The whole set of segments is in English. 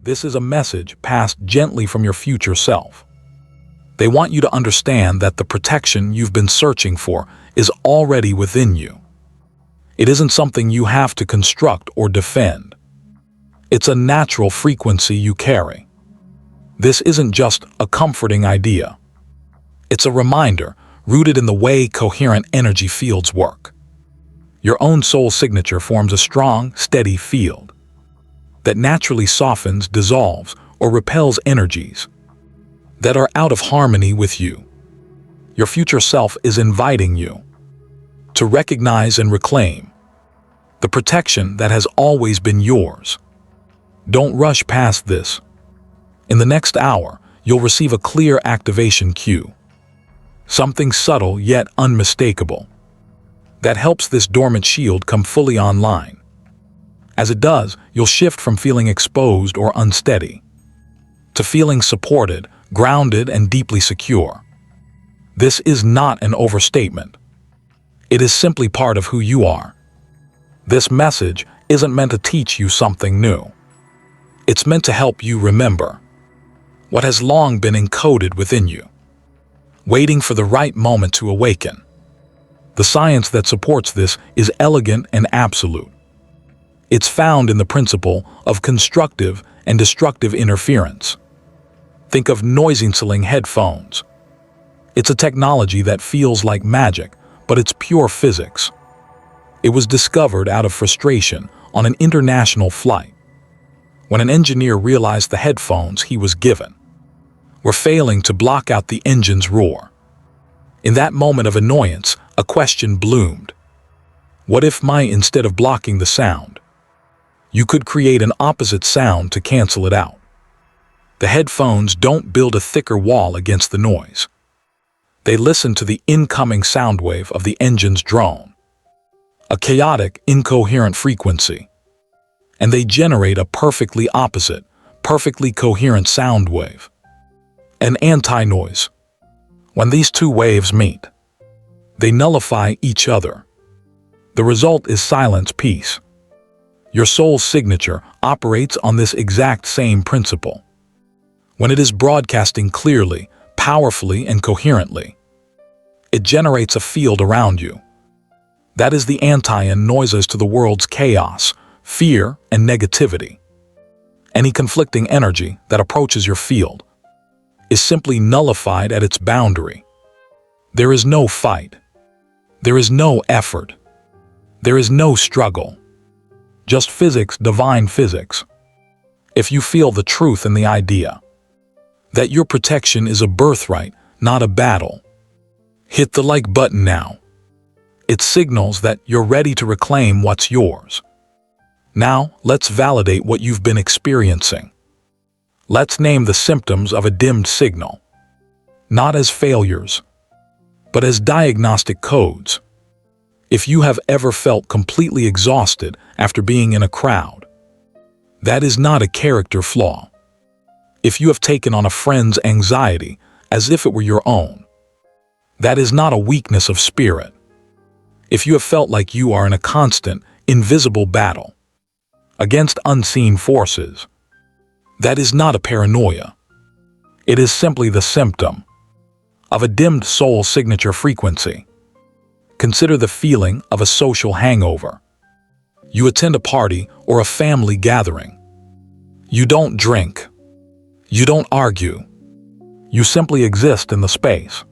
This is a message passed gently from your future self. They want you to understand that the protection you've been searching for is already within you. It isn't something you have to construct or defend. It's a natural frequency you carry. This isn't just a comforting idea. It's a reminder rooted in the way coherent energy fields work. Your own soul signature forms a strong, steady field that naturally softens, dissolves, or repels energies that are out of harmony with you. Your future self is inviting you to recognize and reclaim the protection that has always been yours. Don't rush past this. In the next hour, you'll receive a clear activation cue, something subtle yet unmistakable, that helps this dormant shield come fully online. As it does, you'll shift from feeling exposed or unsteady to feeling supported, grounded, and deeply secure. This is not an overstatement. It is simply part of who you are. This message isn't meant to teach you something new. It's meant to help you remember what has long been encoded within you, waiting for the right moment to awaken. The science that supports this is elegant and absolute. It's found in the principle of constructive and destructive interference. Think of noise-canceling headphones. It's a technology that feels like magic, but it's pure physics. It was discovered out of frustration on an international flight, when an engineer realized the headphones he was given were failing to block out the engine's roar. In that moment of annoyance, a question bloomed. What if instead of blocking the sound, you could create an opposite sound to cancel it out? The headphones don't build a thicker wall against the noise. They listen to the incoming sound wave of the engine's drone, a chaotic, incoherent frequency, and they generate a perfectly opposite, perfectly coherent sound wave, an anti-noise. When these two waves meet, they nullify each other. The result is silence, peace. Your soul's signature operates on this exact same principle. When it is broadcasting clearly, powerfully, and coherently, it generates a field around you. That is the anti-noises to the world's chaos, fear, and negativity. Any conflicting energy that approaches your field is simply nullified at its boundary. There is no fight. There is no effort. There is no struggle. Just physics, divine physics. If you feel the truth in the idea that your protection is a birthright, not a battle, hit the like button now. It signals that you're ready to reclaim what's yours. Now, let's validate what you've been experiencing. Let's name the symptoms of a dimmed signal, not as failures, but as diagnostic codes. If you have ever felt completely exhausted after being in a crowd, that is not a character flaw. If you have taken on a friend's anxiety as if it were your own, that is not a weakness of spirit. If you have felt like you are in a constant, invisible battle against unseen forces, that is not a paranoia. It is simply the symptom of a dimmed soul signature frequency. Consider the feeling of a social hangover. You attend a party or a family gathering. You don't drink. You don't argue. You simply exist in the space.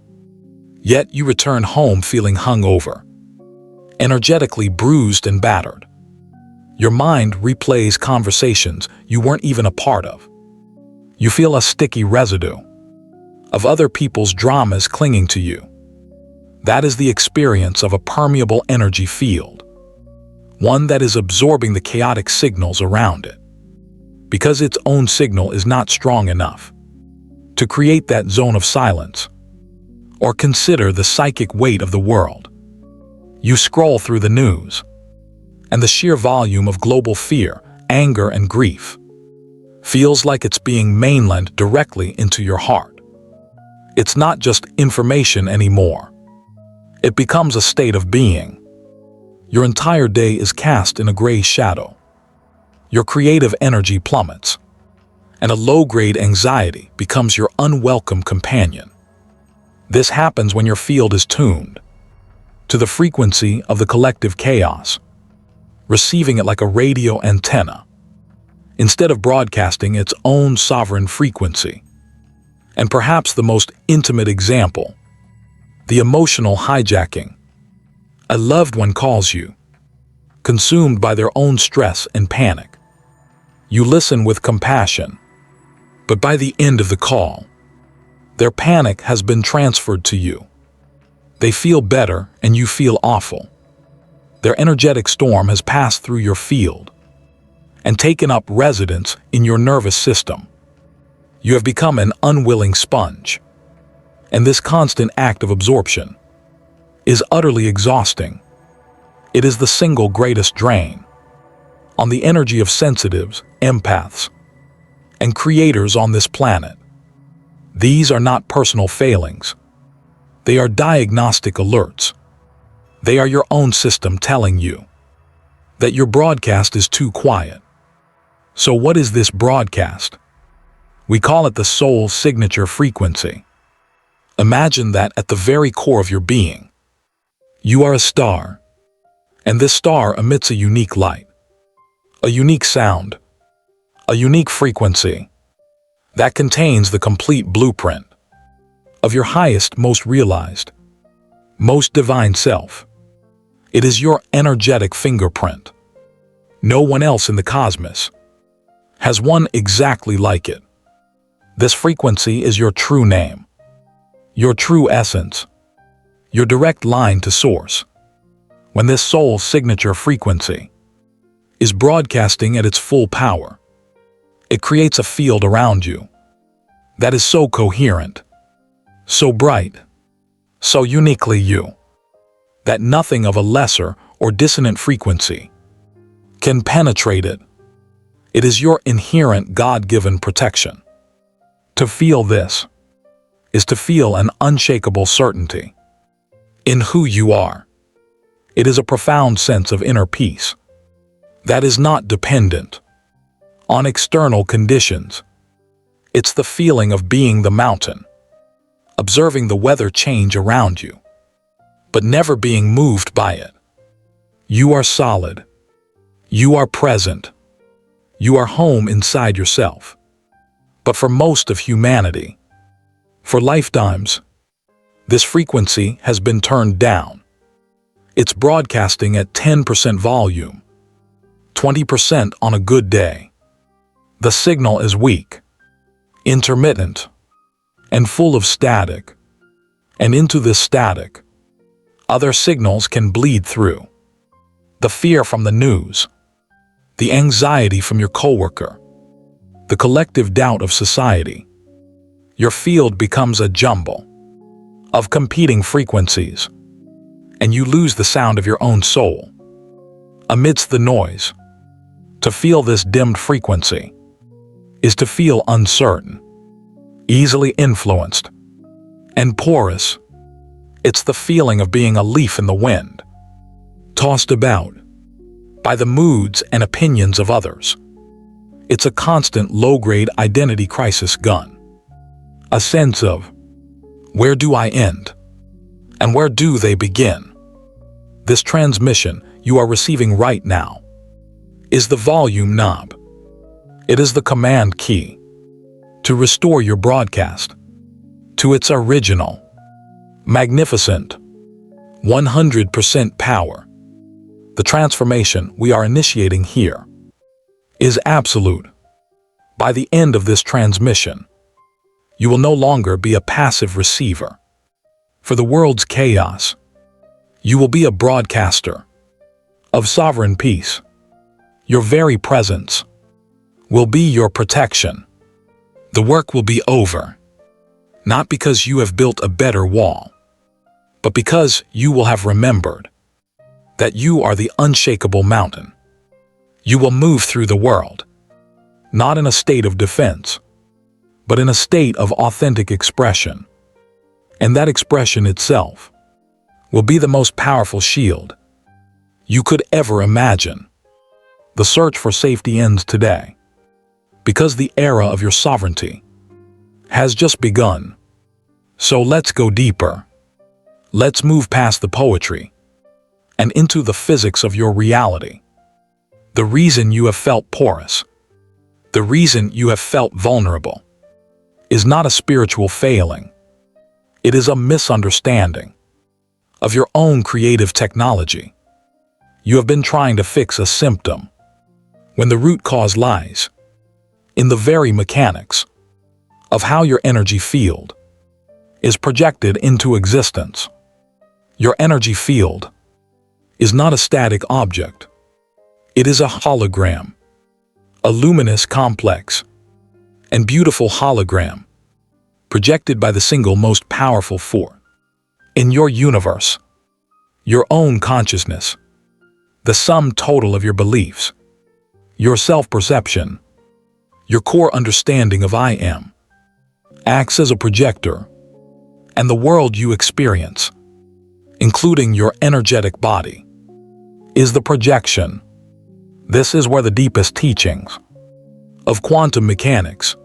Yet you return home feeling hungover, energetically bruised and battered. Your mind replays conversations you weren't even a part of. You feel a sticky residue of other people's dramas clinging to you. That is the experience of a permeable energy field, one that is absorbing the chaotic signals around it, because its own signal is not strong enough to create that zone of silence. Or consider the psychic weight of the world. You scroll through the news, and the sheer volume of global fear, anger, and grief feels like it's being mainlined directly into your heart. It's not just information anymore. It becomes a state of being. Your entire day is cast in a gray shadow. Your creative energy plummets, and a low-grade anxiety becomes your unwelcome companion. This happens when your field is tuned to the frequency of the collective chaos, receiving it like a radio antenna, instead of broadcasting its own sovereign frequency. And perhaps the most intimate example, the emotional hijacking. A loved one calls you, consumed by their own stress and panic. You listen with compassion, but by the end of the call, their panic has been transferred to you. They feel better and you feel awful. Their energetic storm has passed through your field and taken up residence in your nervous system. You have become an unwilling sponge, and this constant act of absorption is utterly exhausting. It is the single greatest drain on the energy of sensitives, empaths, and creators on this planet. These are not personal failings. They are diagnostic alerts. They are your own system telling you that your broadcast is too quiet. So what is this broadcast? We call it the soul signature frequency. Imagine that at the very core of your being, you are a star, and this star emits a unique light, a unique sound, a unique frequency that contains the complete blueprint of your highest, most realized, most divine self. It is your energetic fingerprint. No one else in the cosmos has one exactly like it. This frequency is your true name, your true essence, your direct line to source. When this soul signature frequency is broadcasting at its full power, it creates a field around you that is so coherent, so bright, so uniquely you, that nothing of a lesser or dissonant frequency can penetrate it. It is your inherent God-given protection. To feel this is to feel an unshakable certainty in who you are. It is a profound sense of inner peace that is not dependent on external conditions. It's the feeling of being the mountain, observing the weather change around you, but never being moved by it. You are solid. You are present. You are home inside yourself. But for most of humanity, for lifetimes, this frequency has been turned down. It's broadcasting at 10% volume, 20% on a good day. The signal is weak, intermittent, and full of static. And into this static, other signals can bleed through. The fear from the news, the anxiety from your coworker, the collective doubt of society. Your field becomes a jumble of competing frequencies, and you lose the sound of your own soul. Amidst the noise, to feel this dimmed frequency is to feel uncertain, easily influenced, and porous. It's the feeling of being a leaf in the wind, tossed about by the moods and opinions of others. It's a constant low-grade identity crisis gun. A sense of, where do I end? And where do they begin? This transmission you are receiving right now is the volume knob. It is the command key to restore your broadcast to its original, magnificent, 100% power. The transformation we are initiating here is absolute. By the end of this transmission, you will no longer be a passive receiver for the world's chaos. You will be a broadcaster of sovereign peace. Your very presence will be your protection. The work will be over, not because you have built a better wall, but because you will have remembered that you are the unshakable mountain. You will move through the world, not in a state of defense, but in a state of authentic expression. And that expression itself will be the most powerful shield you could ever imagine. The search for safety ends today. because the era of your sovereignty has just begun. So let's go deeper. Let's move past the poetry and into the physics of your reality. The reason you have felt porous, the reason you have felt vulnerable, is not a spiritual failing. It is a misunderstanding of your own creative technology. You have been trying to fix a symptom when the root cause lies in the very mechanics of how your energy field is projected into existence. Your energy field is not a static object. It is a hologram, a luminous, complex, and beautiful hologram projected by the single most powerful force in your universe, your own consciousness, the sum total of your beliefs, your self-perception, your core understanding of I am, acts as a projector, and the world you experience, including your energetic body, is the projection. This is where the deepest teachings of quantum mechanics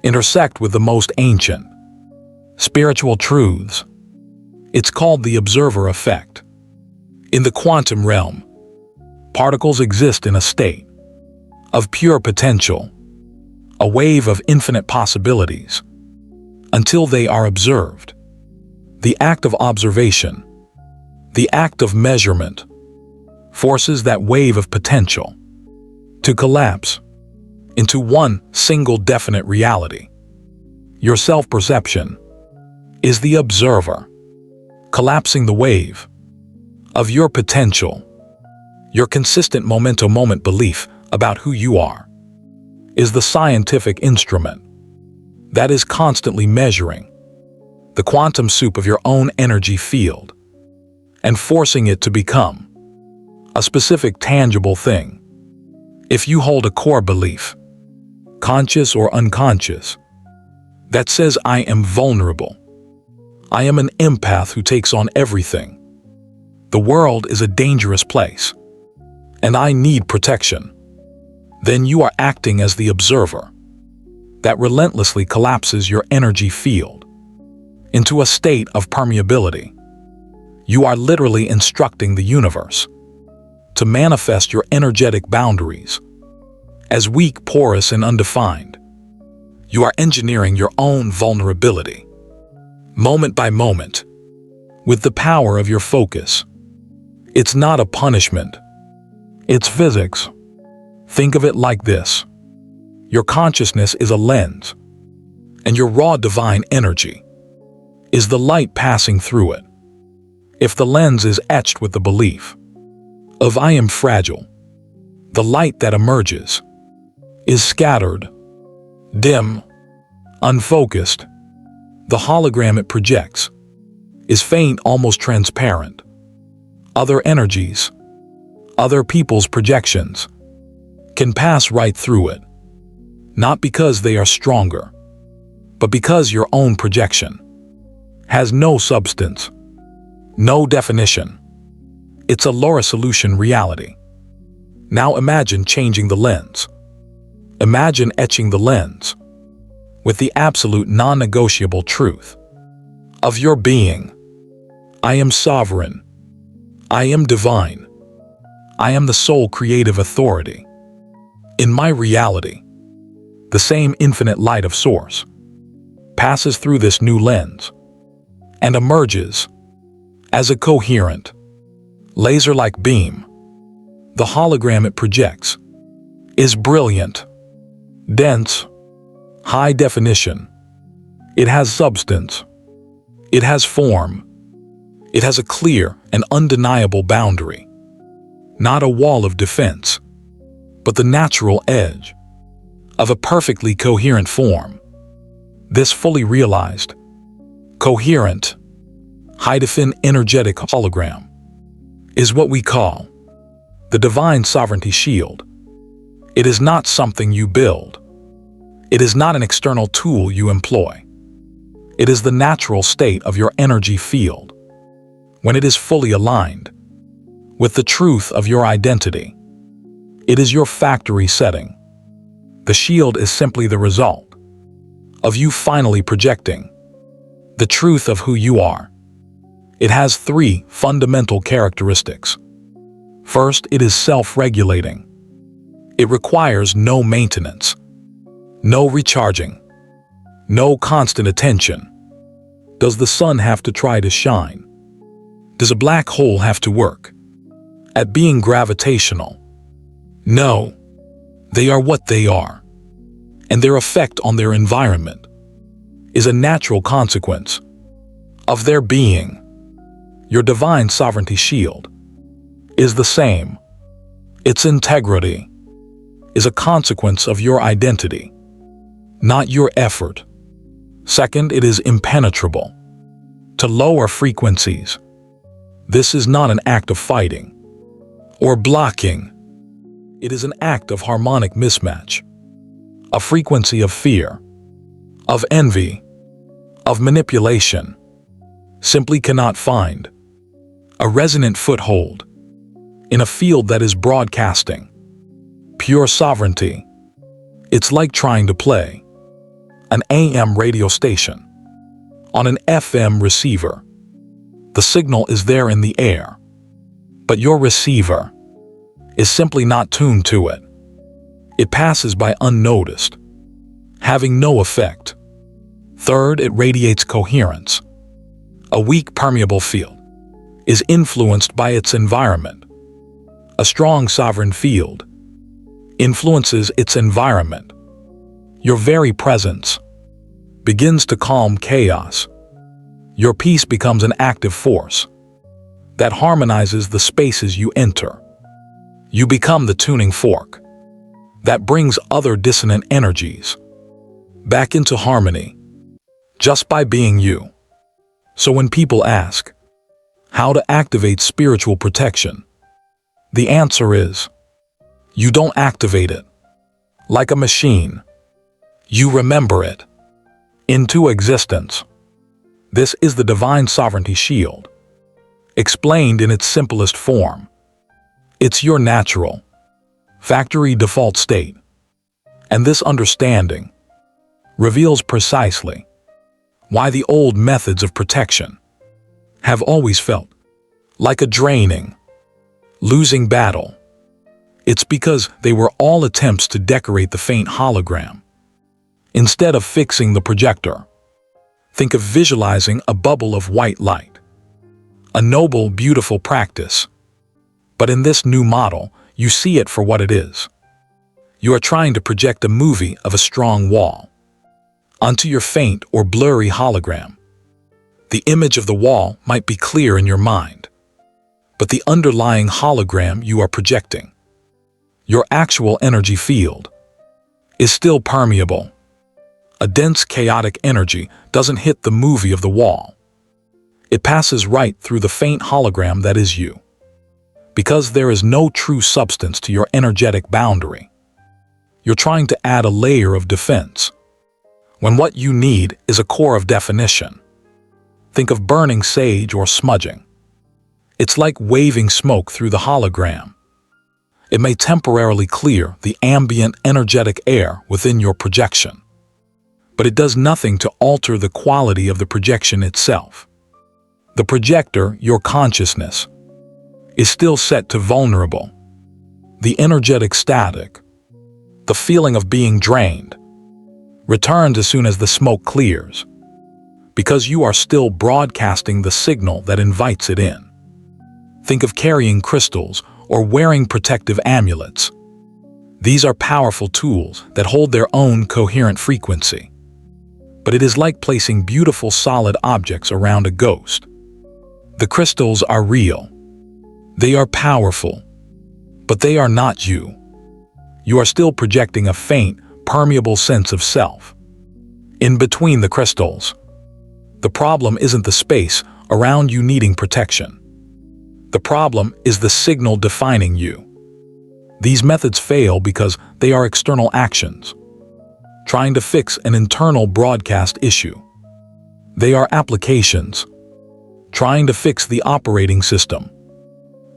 intersect with the most ancient spiritual truths. It's called the observer effect. In the quantum realm, particles exist in a state of pure potential, a wave of infinite possibilities, until they are observed. The act of observation, the act of measurement, forces that wave of potential to collapse into one single definite reality. Your self-perception is the observer, collapsing the wave of your potential. Your consistent moment-to-moment belief about who you are is the scientific instrument that is constantly measuring the quantum soup of your own energy field and forcing it to become a specific tangible thing. If you hold a core belief, conscious or unconscious, that says I am vulnerable, I am an empath who takes on everything, the world is a dangerous place, and I need protection, then you are acting as the observer that relentlessly collapses your energy field into a state of permeability. You are literally instructing the universe to manifest your energetic boundaries as weak, porous, and undefined. You are engineering your own vulnerability, moment by moment, with the power of your focus. It's not a punishment. It's physics. Think of it like this. Your consciousness is a lens, and your raw divine energy is the light passing through it. If the lens is etched with the belief of I am fragile, the light that emerges is scattered, dim, unfocused. The hologram it projects is faint, almost transparent. Other energies, other people's projections, can pass right through it, not because they are stronger, but because your own projection has no substance, no definition. It's a lower solution reality. Now imagine changing the lens. Imagine etching the lens with the absolute non-negotiable truth of your being. I am sovereign. I am divine. I am the sole creative authority. In my reality, the same infinite light of source passes through this new lens and emerges as a coherent, laser-like beam. The hologram it projects is brilliant, dense, high definition. It has substance. It has form. It has a clear and undeniable boundary. Not a wall of defense, but the natural edge of a perfectly coherent form. This fully realized, coherent, high-defin energetic hologram is what we call the divine sovereignty shield. It is not something you build. It is not an external tool you employ. It is the natural state of your energy field when it is fully aligned with the truth of your identity. It is your factory setting. The shield is simply the result of you finally projecting the truth of who you are. It has 3 fundamental characteristics. First, it is self-regulating. It requires no maintenance, no recharging, no constant attention. Does the sun have to try to shine? Does a black hole have to work at being gravitational? No. They are what they are, and their effect on their environment is a natural consequence of their being. Your divine sovereignty shield is the same. Its integrity is a consequence of your identity, not your effort. Second, it is impenetrable to lower frequencies. This is not an act of fighting or blocking. It is an act of harmonic mismatch. A frequency of fear, of envy, of manipulation simply cannot find a resonant foothold in a field that is broadcasting pure sovereignty. It's like trying to play an AM radio station on an FM receiver. The signal is there in the air, but your receiver is simply not tuned to it. It passes by unnoticed, having no effect. Third, it radiates coherence. A weak permeable field is influenced by its environment. A strong sovereign field influences its environment. Your very presence begins to calm chaos. Your peace becomes an active force that harmonizes the spaces you enter. You become the tuning fork that brings other dissonant energies back into harmony just by being you. So when people ask how to activate spiritual protection, the answer is, you don't activate it like a machine. You remember it into existence. This is the divine sovereignty shield, explained in its simplest form. It's your natural, factory default state. And this understanding reveals precisely why the old methods of protection have always felt like a draining, losing battle. It's because they were all attempts to decorate the faint hologram instead of fixing the projector. Think of visualizing a bubble of white light, a noble, beautiful practice. But in this new model, you see it for what it is. You are trying to project a movie of a strong wall onto your faint or blurry hologram. The image of the wall might be clear in your mind, but the underlying hologram you are projecting, your actual energy field, is still permeable. A dense, chaotic energy doesn't hit the movie of the wall. It passes right through the faint hologram that is you. Because there is no true substance to your energetic boundary, you're trying to add a layer of defense, when what you need is a core of definition. Think of burning sage or smudging. It's like waving smoke through the hologram. It may temporarily clear the ambient energetic air within your projection, but it does nothing to alter the quality of the projection itself. The projector, your consciousness, is still set to vulnerable. The energetic static, the feeling of being drained, returns as soon as the smoke clears, because you are still broadcasting the signal that invites it in. Think of carrying crystals or wearing protective amulets. These are powerful tools that hold their own coherent frequency. But it is like placing beautiful solid objects around a ghost. The crystals are real. They are powerful, but they are not you. You are still projecting a faint, permeable sense of self in between the crystals. The problem isn't the space around you needing protection. The problem is the signal defining you. These methods fail because they are external actions, trying to fix an internal broadcast issue. They are applications, trying to fix the operating system.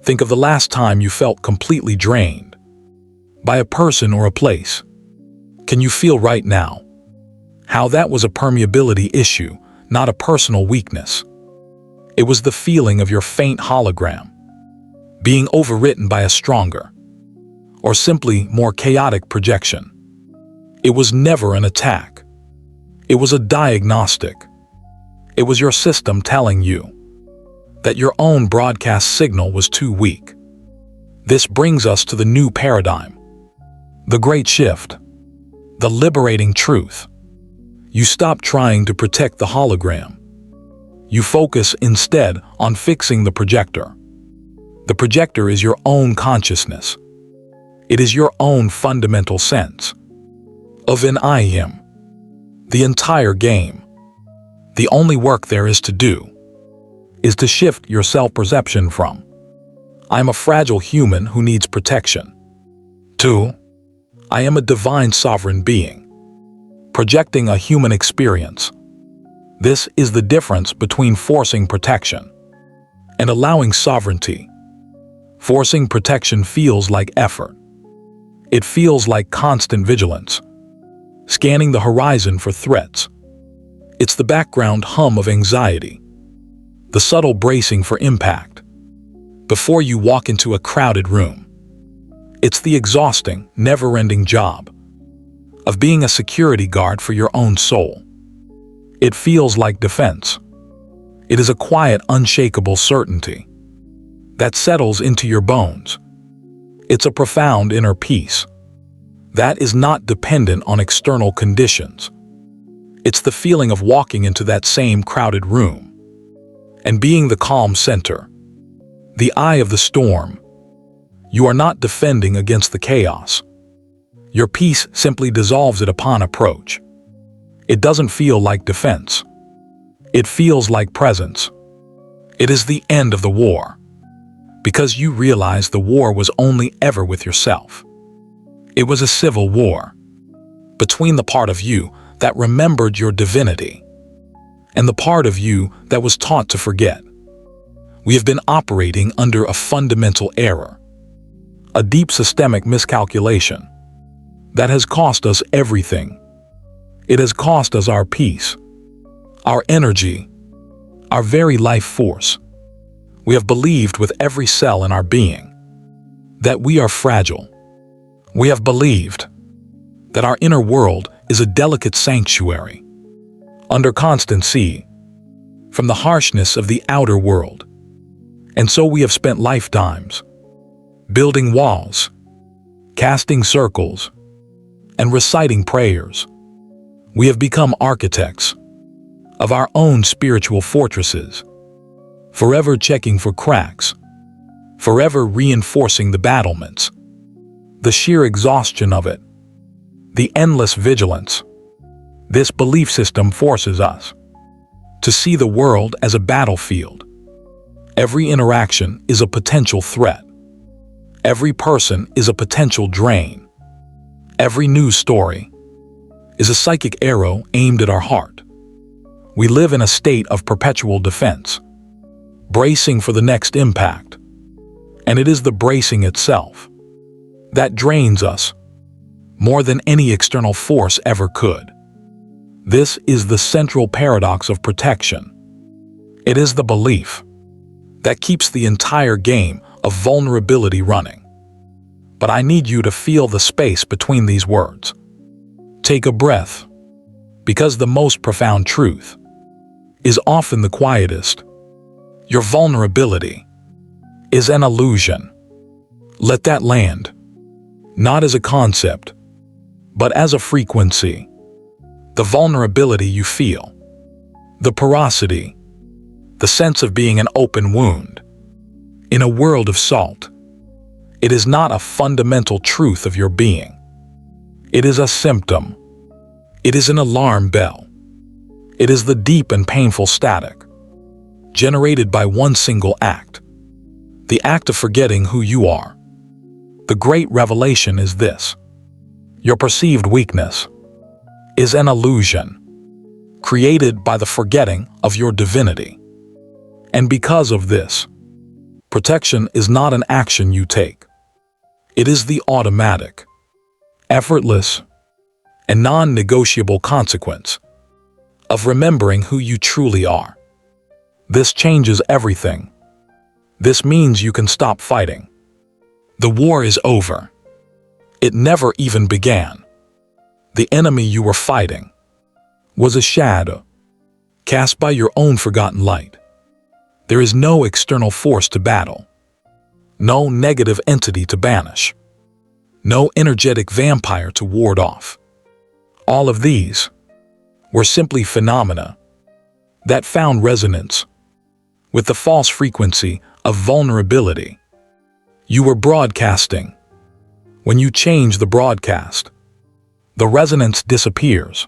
Think of the last time you felt completely drained by a person or a place. Can you feel right now how that was a permeability issue, not a personal weakness? It was the feeling of your faint hologram being overwritten by a stronger, or simply more chaotic projection. It was never an attack. It was a diagnostic. It was your system telling you that your own broadcast signal was too weak. This brings us to the new paradigm, the great shift, the liberating truth. You stop trying to protect the hologram. You focus instead on fixing the projector. The projector is your own consciousness. It is your own fundamental sense of an I am. The entire game. The only work there is to do is to shift your self-perception from I'm a fragile human who needs protection to I am a divine sovereign being projecting a human experience. This is the difference between forcing protection and allowing sovereignty. Forcing protection feels like effort. It feels like constant vigilance, scanning the horizon for threats. It's the background hum of anxiety, the subtle bracing for impact before you walk into a crowded room. It's the exhausting, never-ending job of being a security guard for your own soul. It feels like defense. It is a quiet, unshakable certainty that settles into your bones. It's a profound inner peace that is not dependent on external conditions. It's the feeling of walking into that same crowded room and being the calm center, the eye of the storm. You are not defending against the chaos. Your peace simply dissolves it upon approach. It doesn't feel like defense. It feels like presence. It is the end of the war, because you realize the war was only ever with yourself. It was a civil war between the part of you that remembered your divinity and the part of you that was taught to forget. We have been operating under a fundamental error, a deep systemic miscalculation that has cost us everything. It has cost us our peace, our energy, our very life force. We have believed with every cell in our being that we are fragile. We have believed that our inner world is a delicate sanctuary under constant siege from the harshness of the outer world. And so we have spent lifetimes building walls, casting circles, and reciting prayers. We have become architects of our own spiritual fortresses, forever checking for cracks, forever reinforcing the battlements. The sheer exhaustion of it, the endless vigilance. This belief system forces us to see the world as a battlefield. Every interaction is a potential threat. Every person is a potential drain. Every news story is a psychic arrow aimed at our heart. We live in a state of perpetual defense, bracing for the next impact. And it is the bracing itself that drains us more than any external force ever could. This is the central paradox of protection. It is the belief that keeps the entire game of vulnerability running. But I need you to feel the space between these words. Take a breath, because the most profound truth is often the quietest. Your vulnerability is an illusion. Let that land, not as a concept, but as a frequency. The vulnerability you feel, the porosity, the sense of being an open wound in a world of salt. It is not a fundamental truth of your being. It is a symptom. It is an alarm bell. It is the deep and painful static generated by one single act, the act of forgetting who you are. The great revelation is this: your perceived weakness is an illusion created by the forgetting of your divinity. And because of this, protection is not an action you take. It is the automatic, effortless, and non-negotiable consequence of remembering who you truly are. This changes everything. This means you can stop fighting. The war is over. It never even began. The enemy you were fighting was a shadow cast by your own forgotten light. There is no external force to battle, no negative entity to banish, no energetic vampire to ward off. All of these were simply phenomena that found resonance with the false frequency of vulnerability you were broadcasting. When you change the broadcast, the resonance disappears.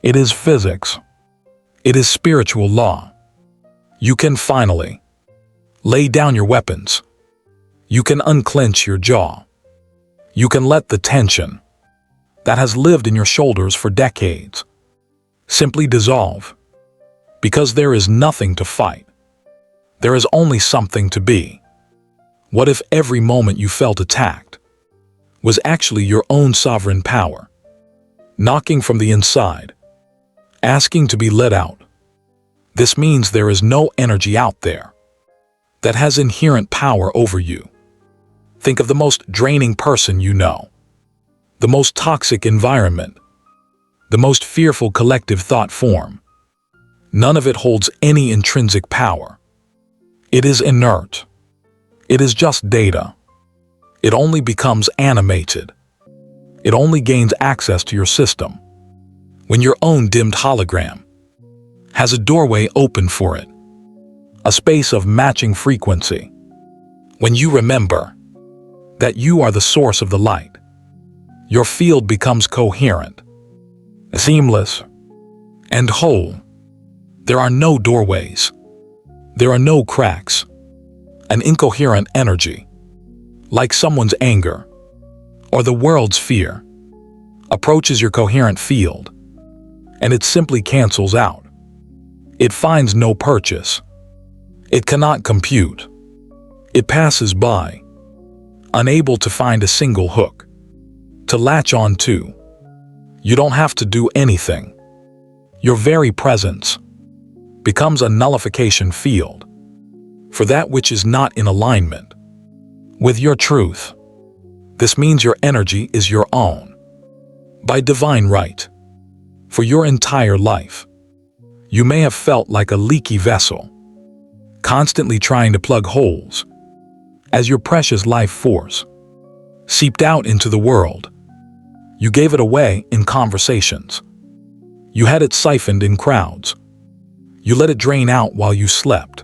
It is physics. It is spiritual law. You can finally lay down your weapons. You can unclench your jaw. You can let the tension that has lived in your shoulders for decades simply dissolve, because there is nothing to fight. There is only something to be. What if every moment you felt attacked was actually your own sovereign power, knocking from the inside, asking to be let out? This means there is no energy out there that has inherent power over you. Think of the most draining person you know, the most toxic environment, the most fearful collective thought form. None of it holds any intrinsic power. It is inert. It is just data. It only becomes animated. It only gains access to your system when your own dimmed hologram has a doorway open for it, a space of matching frequency. When you remember that you are the source of the light, your field becomes coherent, seamless, and whole. There are no doorways. There are no cracks. An incoherent energy, like someone's anger or the world's fear, approaches your coherent field, and it simply cancels out. It finds no purchase. It cannot compute. It passes by, unable to find a single hook to latch on to. You don't have to do anything. Your very presence becomes a nullification field for that which is not in alignment with your truth. This means your energy is your own by divine right for your entire life. You may have felt like a leaky vessel, constantly trying to plug holes as your precious life force seeped out into the world. You gave it away in conversations. You had it siphoned in crowds. You let it drain out while you slept.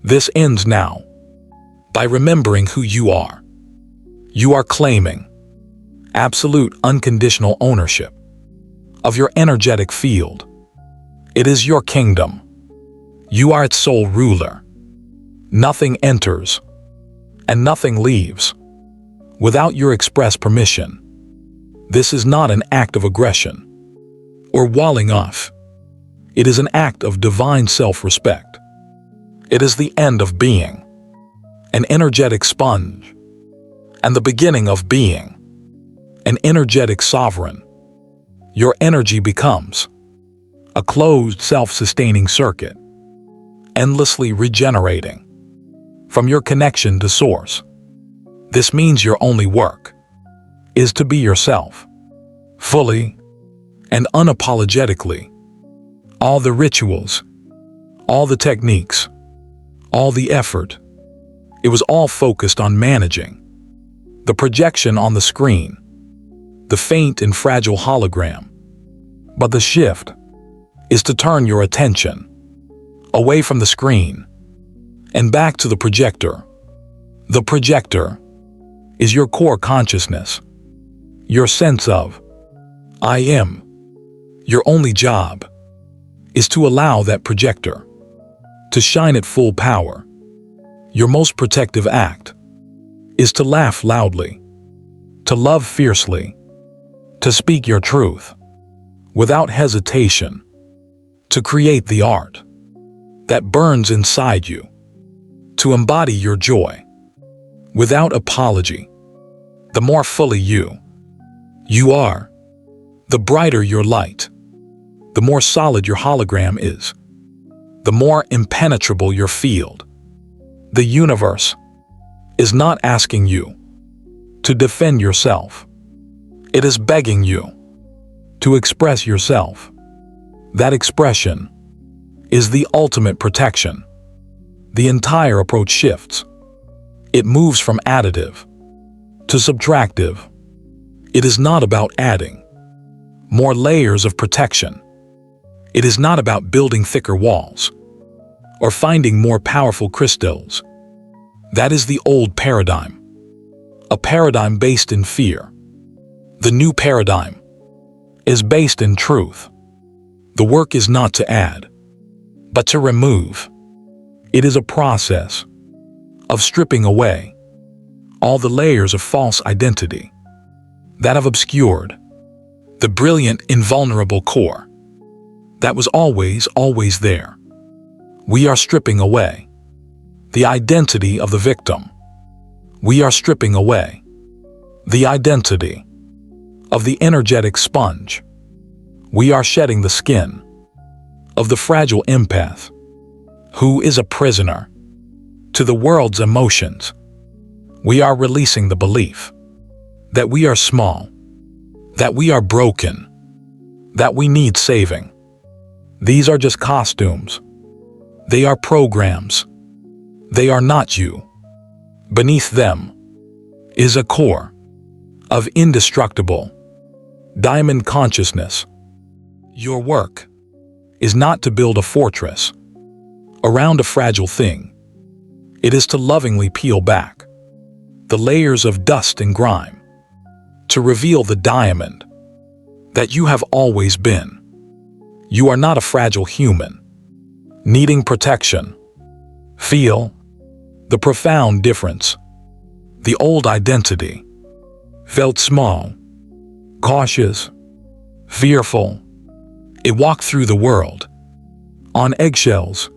This ends now by remembering who you are. You are claiming absolute unconditional ownership of your energetic field. It is your kingdom. You are its sole ruler. Nothing enters and nothing leaves without your express permission. This is not an act of aggression or walling off. It is an act of divine self-respect. It is the end of being an energetic sponge and the beginning of being an energetic sovereign. Your energy becomes a closed, self-sustaining circuit, endlessly regenerating from your connection to Source. This means your only work is to be yourself, fully and unapologetically. All the rituals, all the techniques, all the effort, it was all focused on managing the projection on the screen, the faint and fragile hologram. But the shift is to turn your attention away from the screen and back to the projector. The projector is your core consciousness, your sense of I am. Your only job is to allow that projector to shine at full power. Your most protective act is to laugh loudly, to love fiercely, to speak your truth without hesitation, to create the art that burns inside you, to embody your joy without apology. The more fully you are, The brighter your light, the more solid your hologram is, the more impenetrable your field. The universe is not asking you to defend yourself. It is begging you to express yourself. That expression is the ultimate protection. The entire approach shifts. It moves from additive to subtractive. It is not about adding more layers of protection. It is not about building thicker walls or finding more powerful crystals. That is the old paradigm, a paradigm based in fear. The new paradigm is based in truth. The work is not to add, but to remove. It is a process of stripping away all the layers of false identity that have obscured the brilliant, invulnerable core that was always there. We are stripping away the identity of the victim. We are stripping away the identity of the energetic sponge. We are shedding the skin of the fragile empath who is a prisoner to the world's emotions. We are releasing the belief that we are small, that we are broken, that we need saving. These are just costumes. They are programs. They are not you. Beneath them is a core of indestructible diamond consciousness. Your work is not to build a fortress around a fragile thing. It is to lovingly peel back the layers of dust and grime to reveal the diamond that you have always been. You are not a fragile human needing protection. Feel the profound difference. The old identity felt small, cautious, fearful. It walked through the world on eggshells,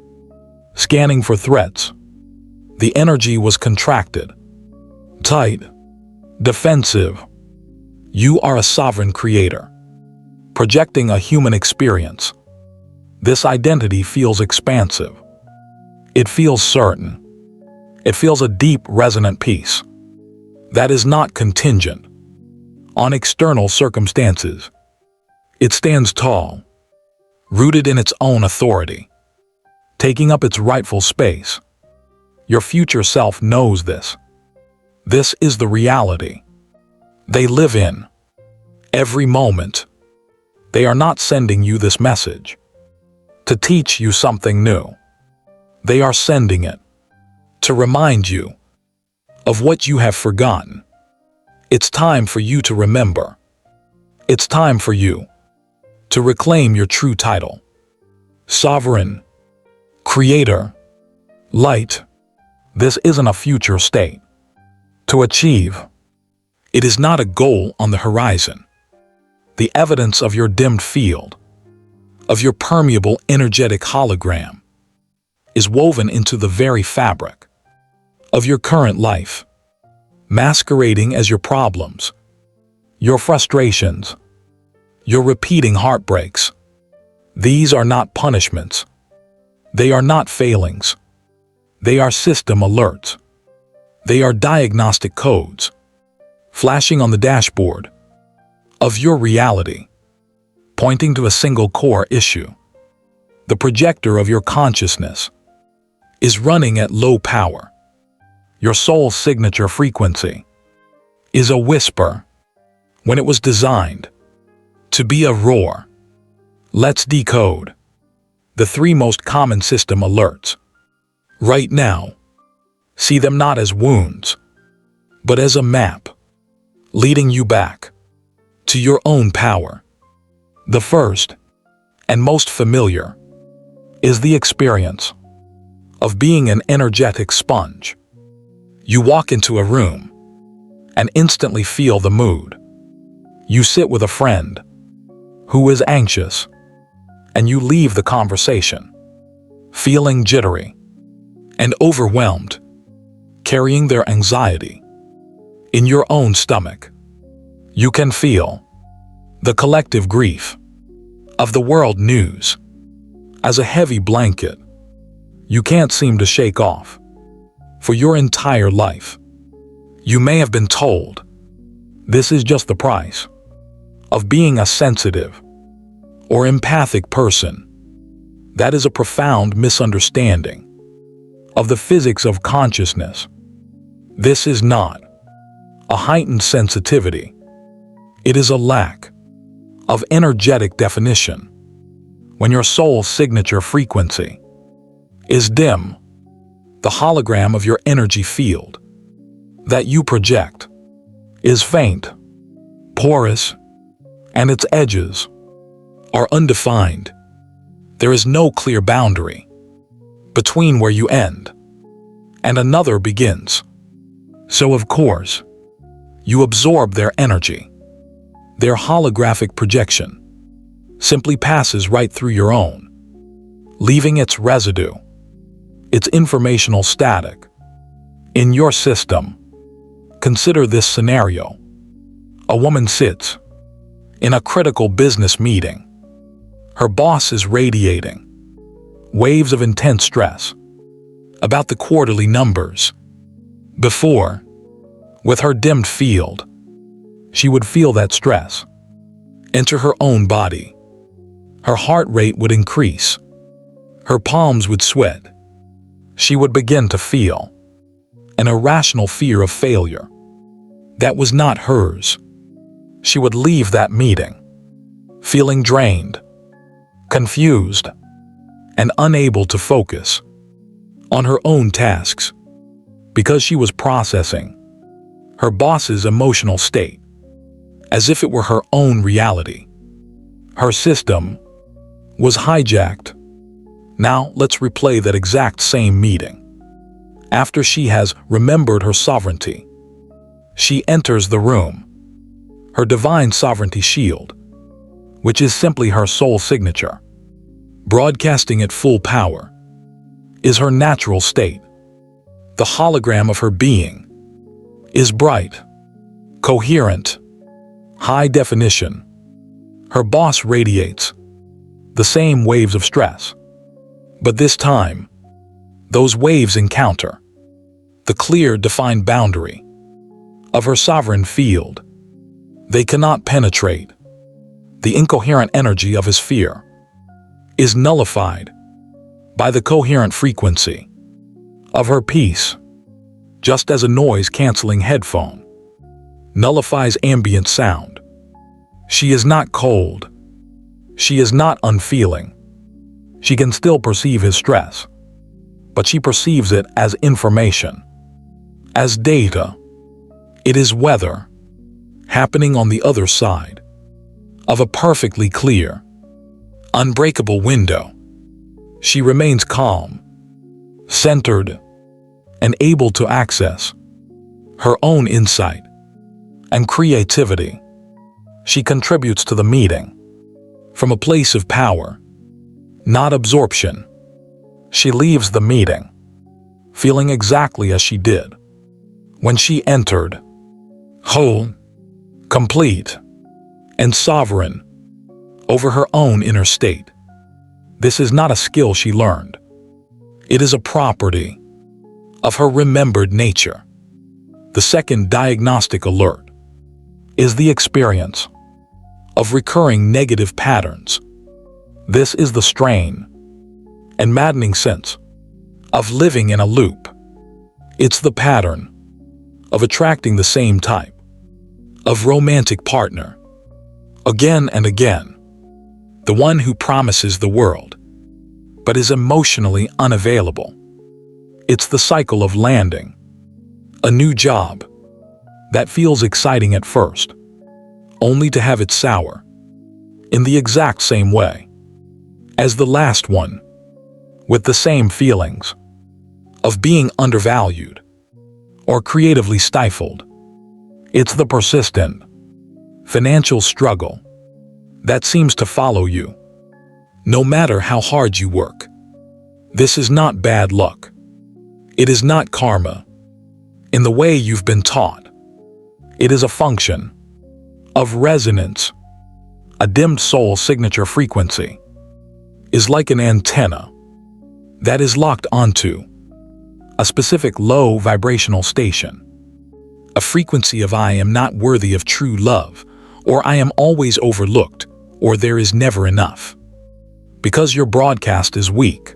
scanning for threats. The energy was contracted, tight, defensive. You are a sovereign creator, projecting a human experience. This identity feels expansive. It feels certain. It feels a deep, resonant peace that is not contingent on external circumstances. It stands tall, rooted in its own authority, taking up its rightful space. Your future self knows this. This is the reality they live in every moment. They are not sending you this message to teach you something new. They are sending it to remind you of what you have forgotten. It's time for you to remember. It's time for you to reclaim your true title. Sovereign, creator, light. This isn't a future state to achieve. It is not a goal on the horizon. The evidence of your dimmed field, of your permeable energetic hologram, is woven into the very fabric of your current life, masquerading as your problems, your frustrations, your repeating heartbreaks. These are not punishments. They are not failings. They are system alerts. They are diagnostic codes, flashing on the dashboard of your reality, pointing to a single core issue. The projector of your consciousness is running at low power. Your soul's signature frequency is a whisper when it was designed to be a roar. Let's decode the three most common system alerts right now. See them not as wounds, but as a map leading you back to your own power. The first and most familiar is the experience of being an energetic sponge. You walk into a room and instantly feel the mood. You sit with a friend who is anxious, and you leave the conversation feeling jittery and overwhelmed, carrying their anxiety in your own stomach. You can feel The collective grief of the world news as a heavy blanket you can't seem to shake off for your entire life. You may have been told this is just the price of being a sensitive or empathic person. That is a profound misunderstanding of the physics of consciousness. This is not a heightened sensitivity. It is a lack of energetic definition. When your soul's signature frequency is dim, the hologram of your energy field that you project is faint, porous, and its edges are undefined. There is no clear boundary between where you end and another begins. So of course, you absorb their energy. Their holographic projection simply passes right through your own, leaving its residue, its informational static, in your system. Consider this scenario. A woman sits in a critical business meeting. Her boss is radiating waves of intense stress about the quarterly numbers. Before, with her dimmed field, she would feel that stress enter her own body. Her heart rate would increase. Her palms would sweat. She would begin to feel an irrational fear of failure that was not hers. She would leave that meeting feeling drained, confused, and unable to focus on her own tasks because she was processing her boss's emotional state as if it were her own reality. Her system was hijacked. Now let's replay that exact same meeting. After she has remembered her sovereignty, she enters the room. Her divine sovereignty shield, which is simply her soul signature, broadcasting at full power, is her natural state. The hologram of her being is bright, coherent, high definition. Her boss radiates the same waves of stress, but this time, those waves encounter the clear, defined boundary of her sovereign field. They cannot penetrate. The incoherent energy of his fear is nullified by the coherent frequency of her peace, just as a noise-canceling headphone nullifies ambient sound. She is not cold. She is not unfeeling. She can still perceive his stress, but she perceives it as information, as data. It is weather happening on the other side of a perfectly clear, unbreakable window. She remains calm, centered, and able to access her own insight and creativity. She contributes to the meeting from a place of power, not absorption. She leaves the meeting feeling exactly as she did when she entered, whole, complete, and sovereign over her own inner state. This is not a skill she learned. It is a property of her remembered nature. The second diagnostic alert is the experience of recurring negative patterns. This is the strain and maddening sense of living in a loop. It's the pattern of attracting the same type of romantic partner again and again, the one who promises the world but is emotionally unavailable. It's the cycle of landing a new job that feels exciting at first, only to have it sour in the exact same way as the last one, with the same feelings of being undervalued or creatively stifled. It's the persistent financial struggle that seems to follow you, no matter how hard you work. This is not bad luck. It is not karma in the way you've been taught. It is a function of resonance. A dimmed soul signature frequency is like an antenna that is locked onto a specific low vibrational station. A frequency of I am not worthy of true love, or I am always overlooked, or there is never enough. Because your broadcast is weak,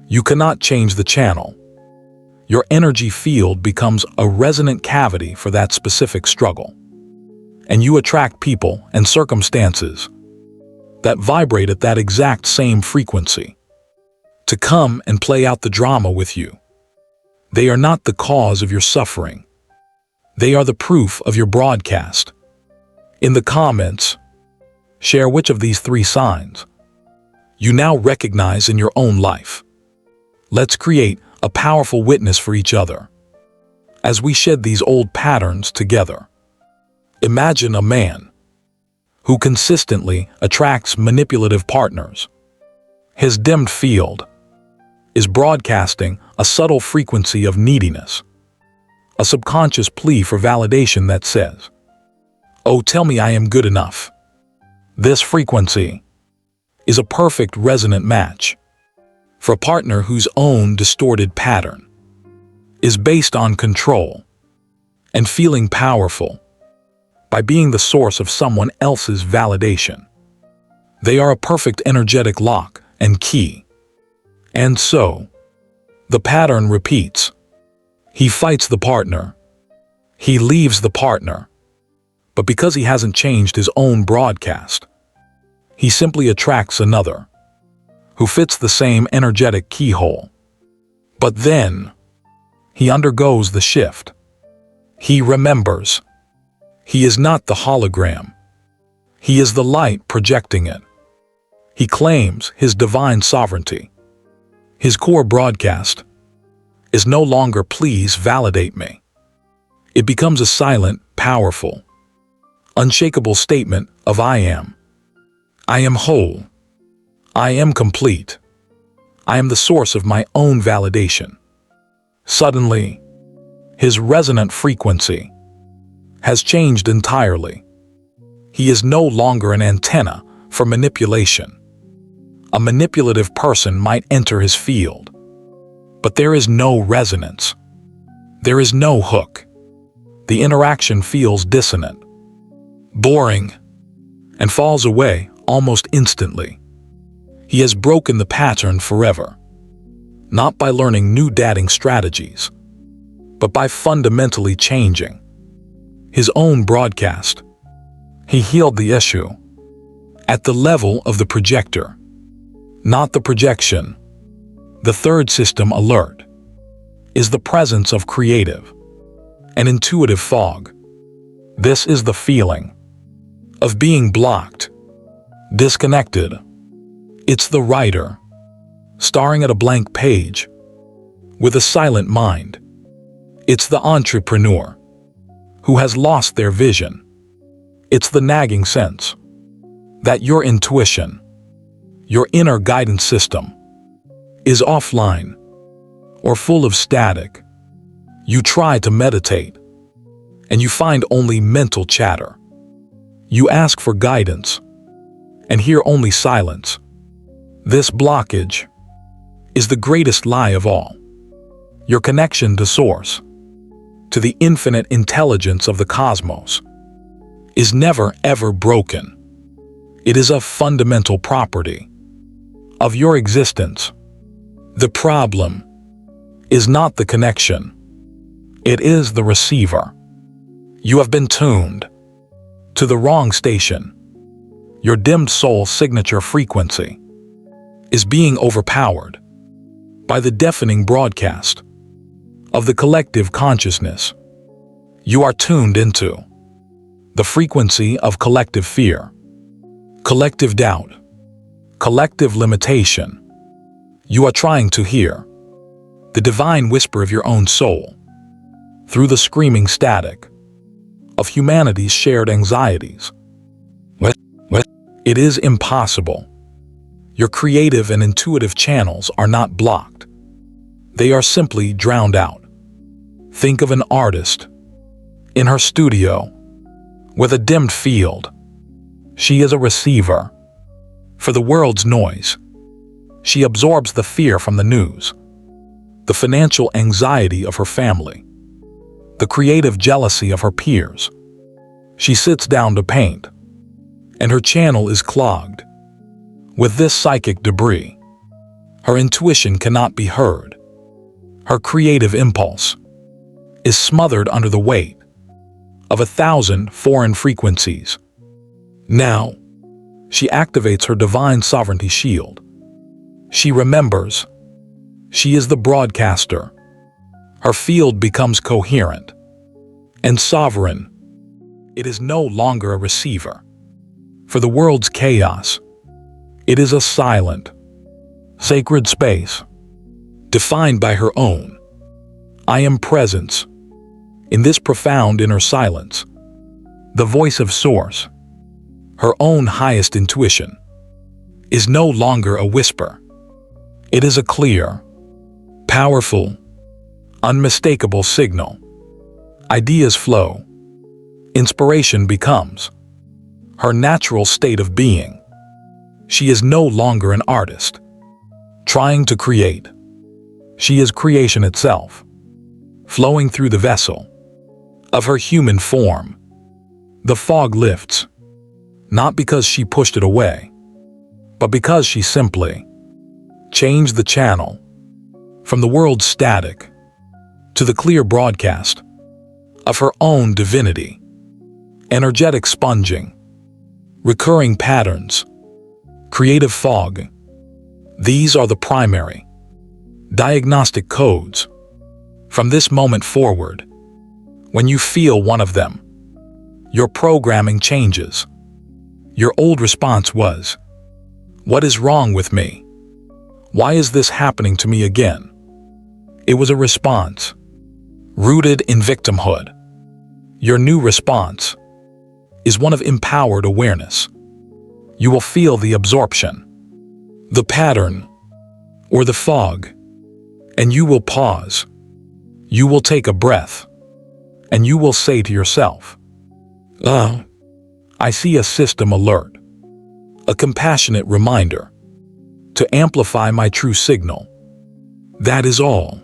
you cannot change the channel. Your energy field becomes a resonant cavity for that specific struggle. And you attract people and circumstances that vibrate at that exact same frequency to come and play out the drama with you. They are not the cause of your suffering. They are the proof of your broadcast. In the comments, share which of these 3 signs you now recognize in your own life. Let's create a powerful witness for each other as we shed these old patterns together. Imagine a man who consistently attracts manipulative partners. His dimmed field is broadcasting a subtle frequency of neediness, a subconscious plea for validation that says, "Oh, tell me I am good enough." This frequency is a perfect resonant match for a partner whose own distorted pattern is based on control and feeling powerful by being the source of someone else's validation. They are a perfect energetic lock and key. And so, the pattern repeats. He fights the partner. He leaves the partner. But because he hasn't changed his own broadcast, he simply attracts another who fits the same energetic keyhole. But then, he undergoes the shift. He remembers. He is not the hologram. He is the light projecting it. He claims his divine sovereignty. His core broadcast is no longer "please validate me." It becomes a silent, powerful, unshakable statement of I am. I am whole. I am complete. I am the source of my own validation. Suddenly, his resonant frequency has changed entirely. He is no longer an antenna for manipulation. A manipulative person might enter his field, but there is no resonance. There is no hook. The interaction feels dissonant, boring, and falls away almost instantly. He has broken the pattern forever, not by learning new dating strategies, but by fundamentally changing his own broadcast. He healed the issue at the level of the projector, not the projection. The third system alert is the presence of creative and intuitive fog. This is the feeling of being blocked, disconnected. It's the writer staring at a blank page with a silent mind. It's the entrepreneur who has lost their vision. It's the nagging sense that your intuition, your inner guidance system, is offline or full of static. You try to meditate, and you find only mental chatter. You ask for guidance, and hear only silence. This blockage is the greatest lie of all. Your connection to Source, to the infinite intelligence of the cosmos, is never ever broken. It is a fundamental property of your existence. The problem is not the connection. It is the receiver. You have been tuned to the wrong station. Your dimmed soul signature frequency is being overpowered by the deafening broadcast of the collective consciousness. You are tuned into the frequency of collective fear, collective doubt, collective limitation. You are trying to hear the divine whisper of your own soul through the screaming static of humanity's shared anxieties. It is impossible. Your creative and intuitive channels are not blocked. They are simply drowned out. Think of an artist in her studio with a dimmed field. She is a receiver for the world's noise. She absorbs the fear from the news, the financial anxiety of her family, the creative jealousy of her peers. She sits down to paint, and her channel is clogged with this psychic debris. Her intuition cannot be heard. Her creative impulse is smothered under the weight of 1,000 foreign frequencies. Now, she activates her divine sovereignty shield. She remembers. She is the broadcaster. Her field becomes coherent and sovereign. It is no longer a receiver for the world's chaos. It is a silent, sacred space defined by her own I am presence. In this profound inner silence, the voice of Source, her own highest intuition, is no longer a whisper. It is a clear, powerful, unmistakable signal. Ideas flow. Inspiration becomes her natural state of being. She is no longer an artist trying to create. She is creation itself, flowing through the vessel of her human form. The fog lifts, not because she pushed it away, but because she simply changed the channel from the world's static to the clear broadcast of her own divinity. Energetic sponging, recurring patterns, creative fog. These are the primary diagnostic codes. From this moment forward, when you feel one of them, your programming changes. Your old response was, "What is wrong with me? Why is this happening to me again?" It was a response rooted in victimhood. Your new response is one of empowered awareness. You will feel the absorption, the pattern, or the fog, and you will pause. You will take a breath, and you will say to yourself, I see a system alert, a compassionate reminder to amplify my true signal. That is all.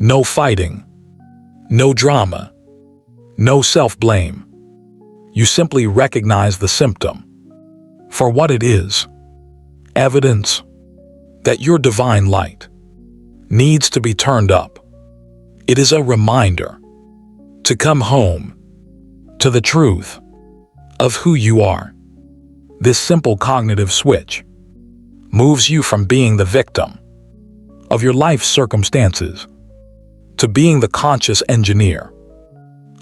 No fighting, no drama, no self-blame. You simply recognize the symptom for what it is. Evidence that your divine light needs to be turned up. It is a reminder to come home to the truth of who you are. This simple cognitive switch moves you from being the victim of your life's circumstances to being the conscious engineer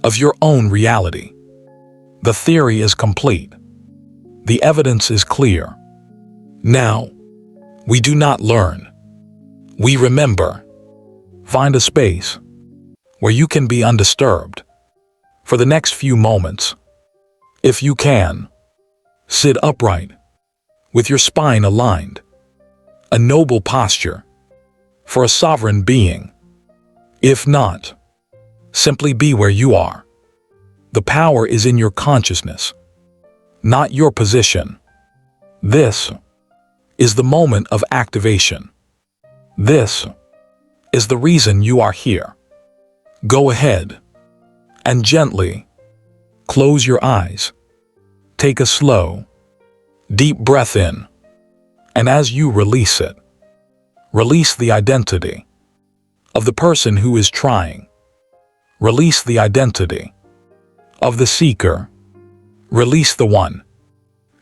of your own reality. The theory is complete. The evidence is clear. Now, we do not learn. We remember. Find a space where you can be undisturbed for the next few moments. If you can, sit upright with your spine aligned, a noble posture for a sovereign being. If not, simply be where you are. The power is in your consciousness, not your position. This is the moment of activation. This is the reason you are here. Go ahead and gently close your eyes. Take a slow, deep breath in, and as you release it, release the identity of the person who is trying. Release the identity of the seeker. Release the one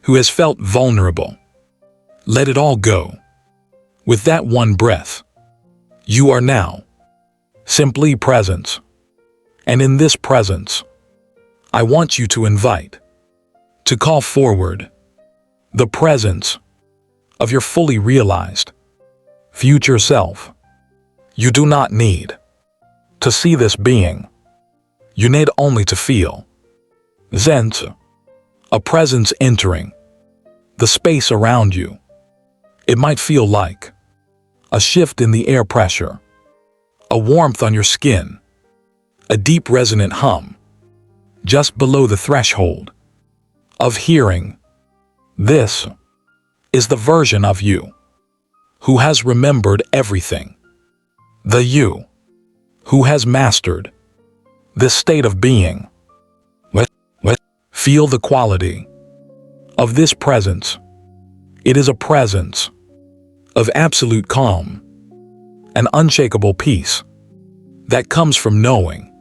who has felt vulnerable. Let it all go. With that one breath, you are now simply presence. And in this presence, I want you to invite, to call forward the presence of your fully realized future self. You do not need to see this being. You need only to feel sense a presence entering the space around you. It might feel like a shift in the air pressure, a warmth on your skin, a deep resonant hum just below the threshold of hearing. This is the version of you who has remembered everything. The you who has mastered this state of being. Feel the quality of this presence. It is a presence of absolute calm and unshakable peace that comes from knowing,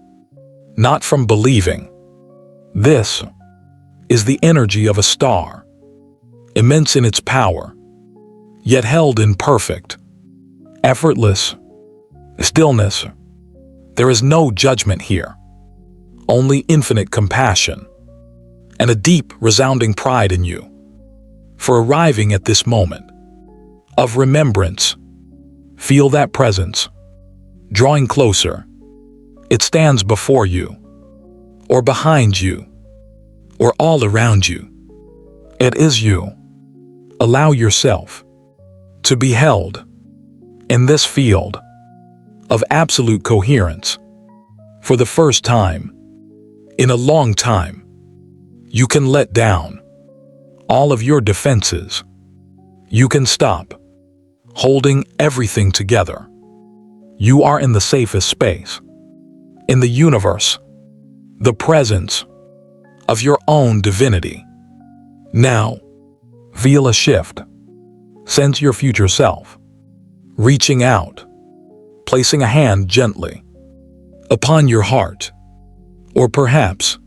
not from believing. This is the energy of a star, immense in its power, yet held in perfect, effortless stillness. There is no judgment here, only infinite compassion and a deep, resounding pride in you for arriving at this moment of remembrance. Feel that presence drawing closer. It stands before you, or behind you, or all around you. It is you. Allow yourself to be held in this field of absolute coherence for the first time in a long time. You can let down all of your defenses. You can stop holding everything together. You are in the safest space in the universe, the presence of your own divinity. Now, feel a shift. Sense your future self reaching out, placing a hand gently upon your heart, or perhaps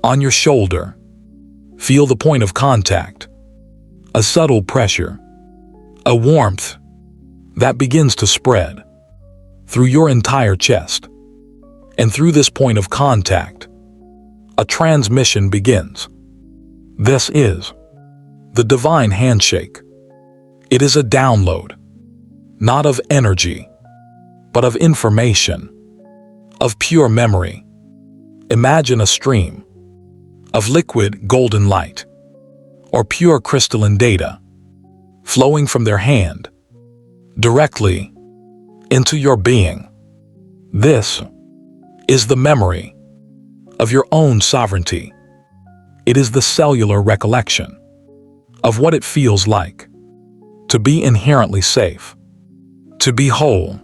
on your shoulder. Feel the point of contact, a subtle pressure, a warmth that begins to spread through your entire chest. And through this point of contact, a transmission begins. This is the divine handshake. It is a download, not of energy, but of information, of pure memory. Imagine a stream of liquid golden light or pure crystalline data flowing from their hand directly into your being. This is the memory of your own sovereignty. It is the cellular recollection of what it feels like to be inherently safe, to be whole,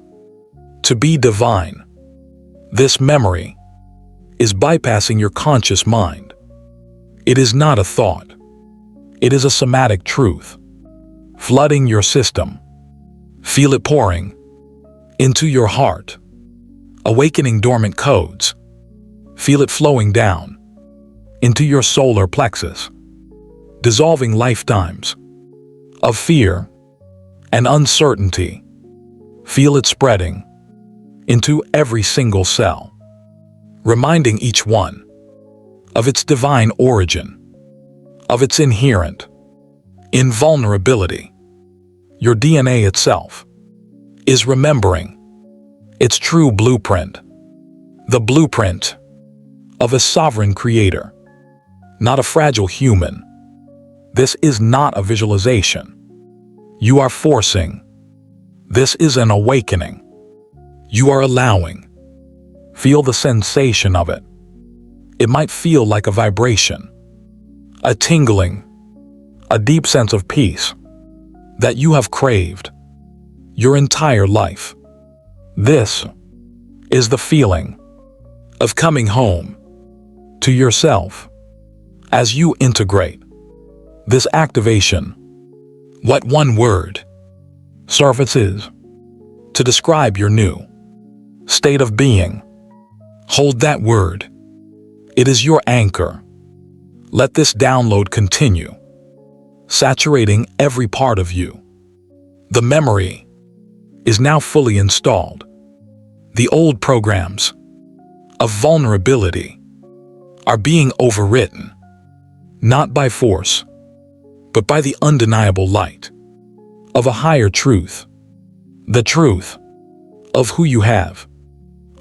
to be divine. This memory is bypassing your conscious mind. It is not a thought. It is a somatic truth, flooding your system. Feel it pouring into your heart, awakening dormant codes. Feel it flowing down into your solar plexus, dissolving lifetimes of fear and uncertainty. Feel it spreading into every single cell, reminding each one of its divine origin, of its inherent invulnerability. Your DNA itself is remembering its true blueprint, the blueprint of a sovereign creator, not a fragile human. This is not a visualization you are forcing. This is an awakening you are allowing. Feel the sensation of it. It might feel like a vibration, a tingling, a deep sense of peace that you have craved your entire life. This is the feeling of coming home to yourself as you integrate this activation. What one word surfaces to describe your new state of being? Hold that word. It is your anchor. Let this download continue, saturating every part of you. The memory is now fully installed. The old programs of vulnerability are being overwritten, not by force, but by the undeniable light of a higher truth, the truth of who you have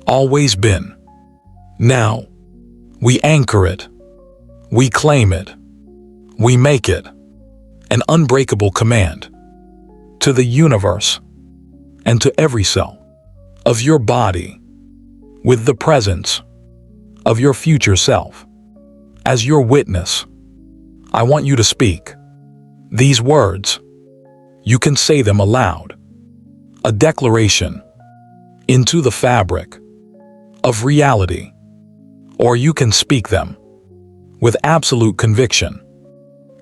always been. Now, we anchor it, we claim it, we make it an unbreakable command to the universe and to every cell of your body, with the presence of your future self as your witness. I want you to speak These words, you can say them aloud. A declaration into the fabric of reality. Or you can speak them with absolute conviction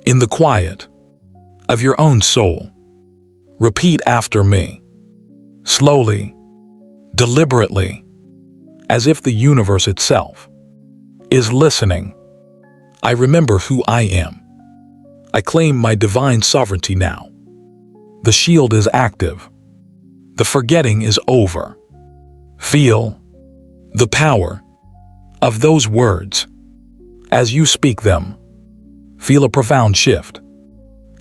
in the quiet of your own soul. Repeat after me, slowly, deliberately, as if the universe itself is listening. I remember who I am. I claim my divine sovereignty now. The shield is active. The forgetting is over. Feel the power of those words. As you speak them, feel a profound shift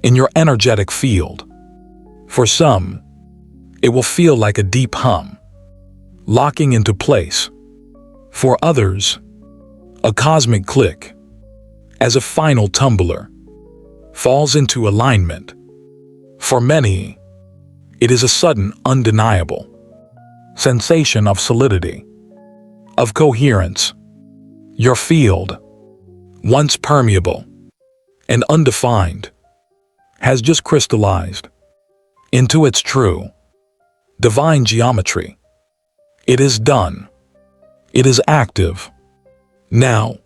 in your energetic field. For some, it will feel like a deep hum, locking into place. For others, a cosmic click, as a final tumbler falls into alignment. For many, it is a sudden, undeniable sensation of solidity, of coherence. Your field, once permeable and undefined, has just crystallized into its true, divine geometry. It is done. It is active. Now,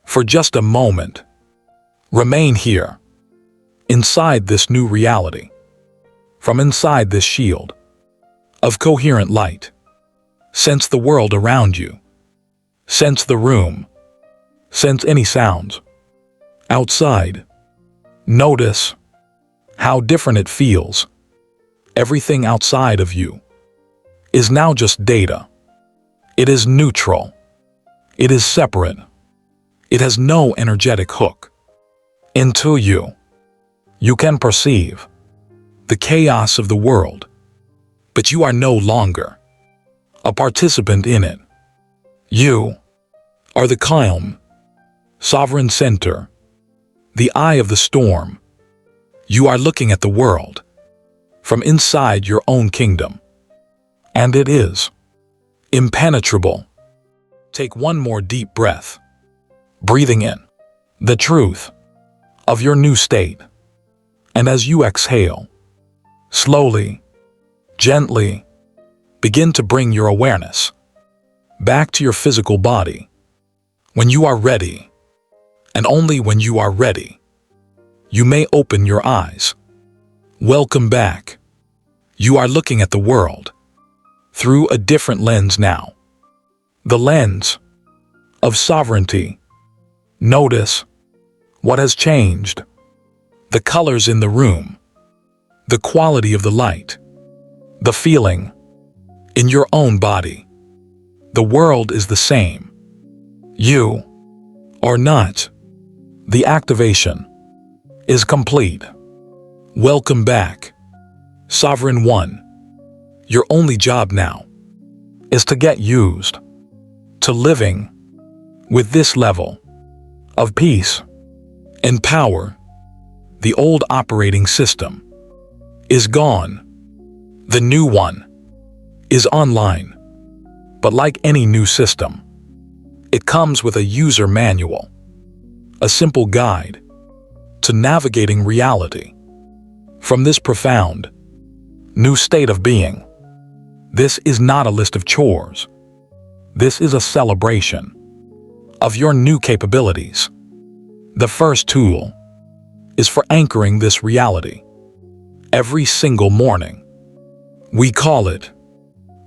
for just a moment, remain here, inside this new reality, from inside this shield of coherent light. Sense the world around you. Sense the room. Sense any sounds outside. Notice how different it feels. Everything outside of you is now just data. It is neutral. It is separate. It has no energetic hook into you. You can perceive the chaos of the world, but you are no longer a participant in it. You are the calm, sovereign center, the eye of the storm. You are looking at the world from inside your own kingdom, and it is impenetrable. Take one more deep breath, breathing in the truth of your new state. And as you exhale, slowly, gently, begin to bring your awareness back to your physical body. When you are ready, and only when you are ready, you may open your eyes. Welcome back. You are looking at the world through a different lens now. The lens of sovereignty. Notice what has changed. The colors in the room, the quality of the light, the feeling in your own body. The world is the same. You are not. The activation is complete. Welcome back, Sovereign One. Your only job now is to get used to living with this level of peace and power. The old operating system is gone. The new one is online. But like any new system, it comes with a user manual, a simple guide to navigating reality from this profound new state of being. This is not a list of chores. This is a celebration of your new capabilities. The first tool is for anchoring this reality every single morning. We call it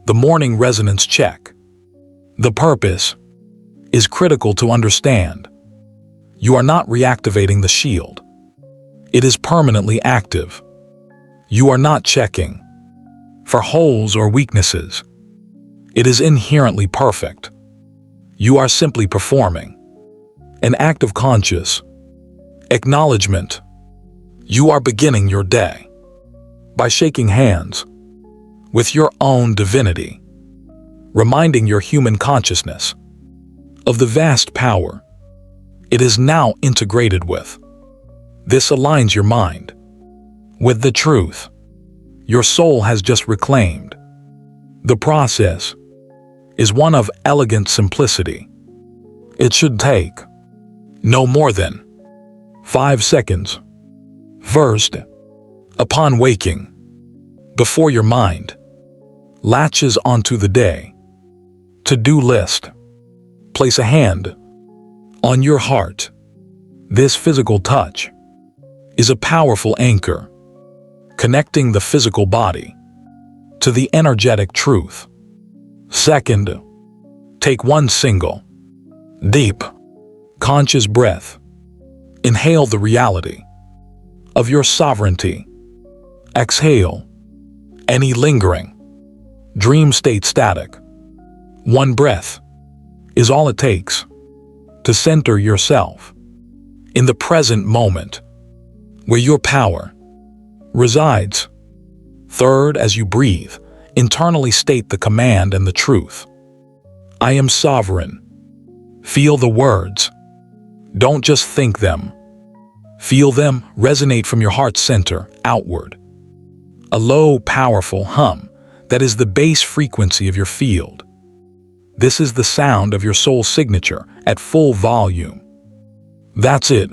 the morning resonance check. The purpose is critical to understand. You are not reactivating the shield. It is permanently active. You are not checking for holes or weaknesses. It is inherently perfect. You are simply performing an act of conscious acknowledgement. You are beginning your day by shaking hands with your own divinity, reminding your human consciousness of the vast power it is now integrated with. This aligns your mind with the truth your soul has just reclaimed. The process is one of elegant simplicity. It should take no more than 5 seconds. First, upon waking, before your mind latches onto the day to-do list, place a hand on your heart. This physical touch is a powerful anchor, connecting the physical body to the energetic truth. Second, take one single, deep, conscious breath. Inhale the reality of your sovereignty. Exhale any lingering dream state static. One breath is all it takes to center yourself in the present moment where your power resides. Third, as you breathe, internally state the command and the truth. I am sovereign. Feel the words. Don't just think them. Feel them resonate from your heart center outward. A low, powerful hum that is the base frequency of your field. This is the sound of your soul signature at full volume. That's it.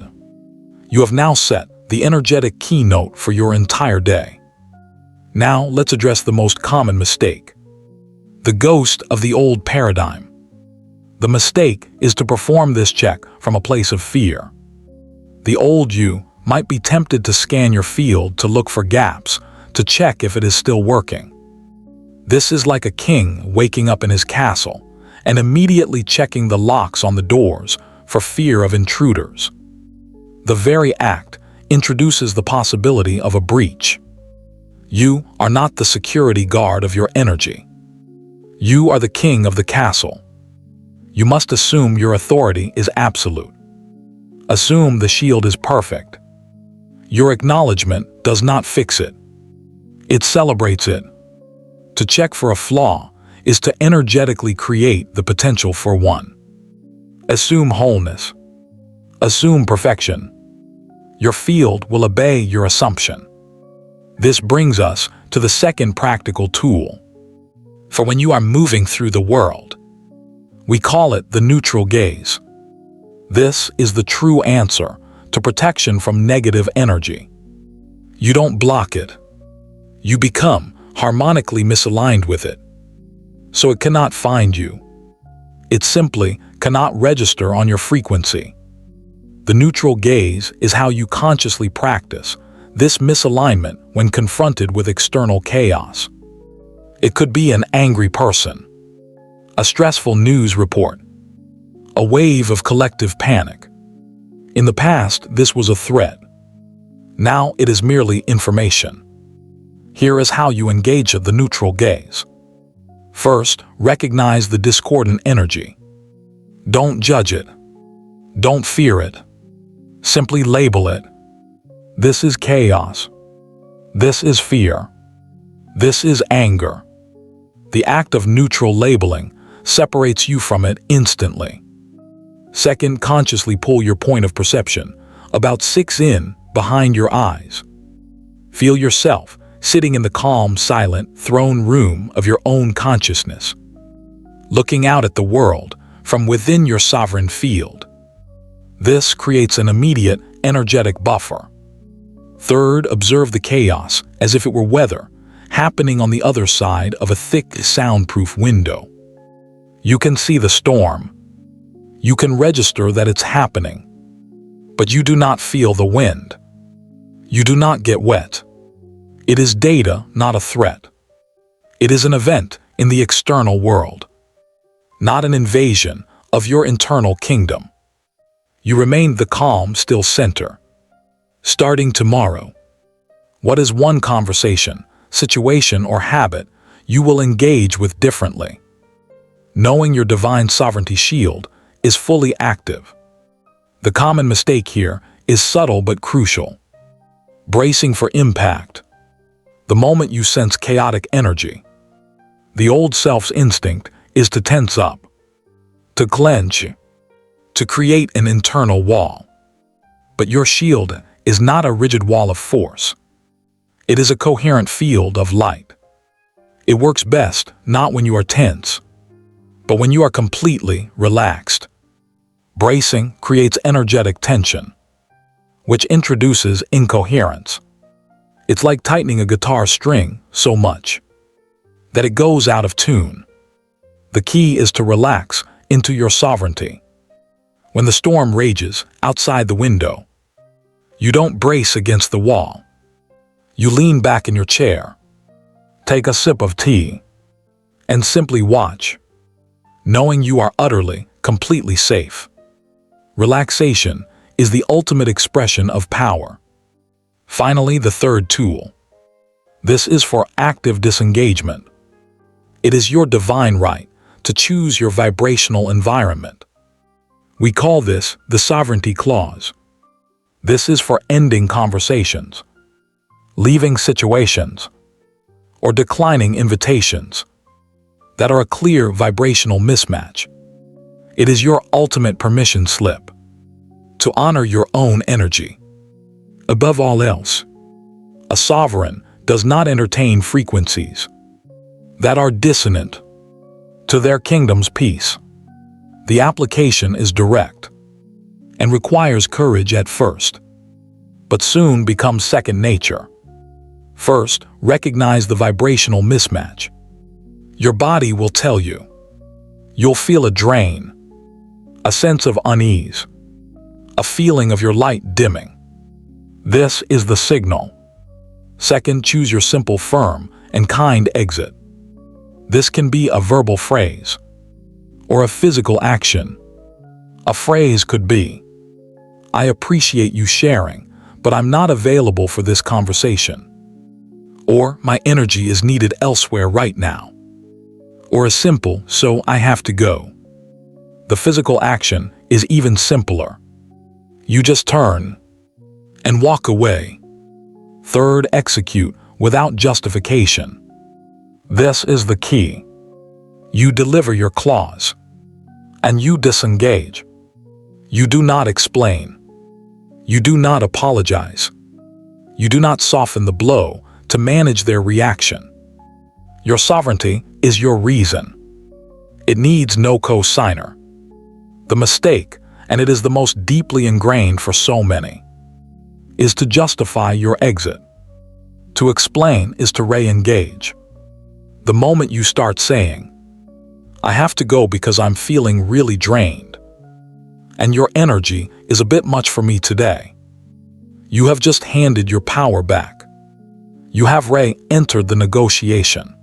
You have now set the energetic keynote for your entire day. Now let's address the most common mistake. The ghost of the old paradigm. The mistake is to perform this check from a place of fear. The old you might be tempted to scan your field to look for gaps, to check if it is still working. This is like a king waking up in his castle and immediately checking the locks on the doors for fear of intruders. The very act introduces the possibility of a breach. You are not the security guard of your energy. You are the king of the castle. You must assume your authority is absolute. Assume the shield is perfect. Your acknowledgement does not fix it. It celebrates it. To check for a flaw is to energetically create the potential for one. Assume wholeness. Assume perfection. Your field will obey your assumption. This brings us to the second practical tool. For when you are moving through the world, we call it the neutral gaze. This is the true answer to protection from negative energy. You don't block it. You become harmonically misaligned with it. So it cannot find you. It simply cannot register on your frequency. The neutral gaze is how you consciously practice this misalignment when confronted with external chaos. It could be an angry person, a stressful news report, a wave of collective panic. In the past, this was a threat. Now it is merely information. Here is how you engage the neutral gaze. First, recognize the discordant energy. Don't judge it. Don't fear it. Simply label it. This is chaos. This is fear. This is anger. The act of neutral labeling separates you from it instantly. Second, consciously pull your point of perception about 6 in behind your eyes. Feel yourself sitting in the calm, silent throne room of your own consciousness, looking out at the world from within your sovereign field. This creates an immediate energetic buffer. Third, observe the chaos as if it were weather happening on the other side of a thick, soundproof window. You can see the storm. You can register that it's happening. But you do not feel the wind. You do not get wet. It is data, not a threat. It is an event in the external world, not an invasion of your internal kingdom. You remain the calm, still center. Starting tomorrow, what is one conversation, situation, or habit you will engage with differently? Knowing your divine sovereignty shield is fully active. The common mistake here is subtle but crucial. Bracing for impact. The moment you sense chaotic energy, the old self's instinct is to tense up, to clench, to create an internal wall. But your shield is not a rigid wall of force. It is a coherent field of light. It works best not when you are tense, but when you are completely relaxed. Bracing creates energetic tension. which introduces incoherence. It's like tightening a guitar string so much that it goes out of tune. The key is to relax into your sovereignty. When the storm rages outside the window, you don't brace against the wall. You lean back in your chair, take a sip of tea, and simply watch, knowing you are utterly, completely safe. Relaxation is the ultimate expression of power. Finally, the third tool. This is for active disengagement. It is your divine right to choose your vibrational environment. We call this the sovereignty clause. This is for ending conversations, leaving situations, or declining invitations that are a clear vibrational mismatch. It is your ultimate permission slip to honor your own energy. Above all else, a sovereign does not entertain frequencies that are dissonant to their kingdom's peace. The application is direct and requires courage at first, but soon becomes second nature. First, recognize the vibrational mismatch. Your body will tell you. You'll feel a drain, a sense of unease, a feeling of your light dimming. This is the signal. Second, choose your simple, firm, and kind exit. This can be a verbal phrase or a physical action. A phrase could be, "I appreciate you sharing, but I'm not available for this conversation." Or, "My energy is needed elsewhere right now." Or a simple, "So I have to go." The physical action is even simpler. You just turn and walk away. Third, execute without justification. This is the key. You deliver your clause, and you disengage. You do not explain. You do not apologize. You do not soften the blow to manage their reaction. Your sovereignty is your reason. It needs no co-signer. The mistake, and it is the most deeply ingrained for so many, is to justify your exit. To explain is to re-engage. The moment you start saying, "I have to go because I'm feeling really drained, and your energy is a bit much for me today," you have just handed your power back. You have re-entered the negotiation,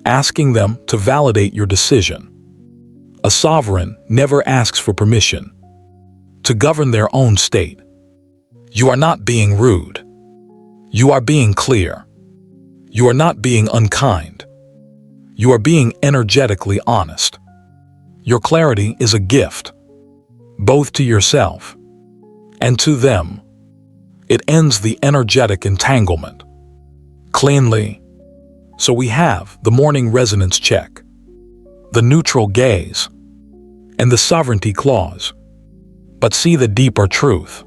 asking them to validate your decision. A sovereign never asks for permission to govern their own state. You are not being rude. You are being clear. You are not being unkind. You are being energetically honest. Your clarity is a gift, both to yourself and to them. It ends the energetic entanglement cleanly. So we have the morning resonance check, the neutral gaze, and the sovereignty clause. But see the deeper truth.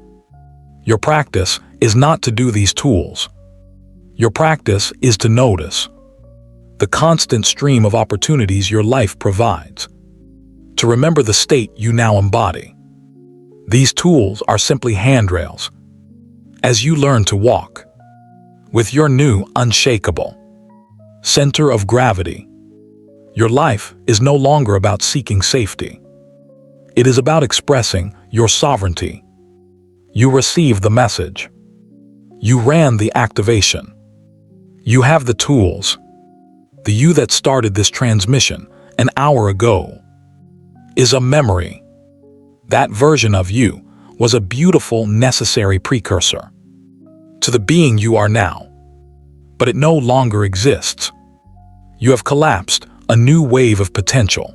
Your practice is not to do these tools. Your practice is to notice the constant stream of opportunities your life provides, to remember the state you now embody. These tools are simply handrails as you learn to walk with your new unshakable center of gravity. Your life is no longer about seeking safety. It is about expressing your sovereignty. You received the message. You ran the activation. You have the tools. The you that started this transmission an hour ago is a memory. That version of you was a beautiful, necessary precursor to the being you are now. But it no longer exists. You have collapsed a new wave of potential.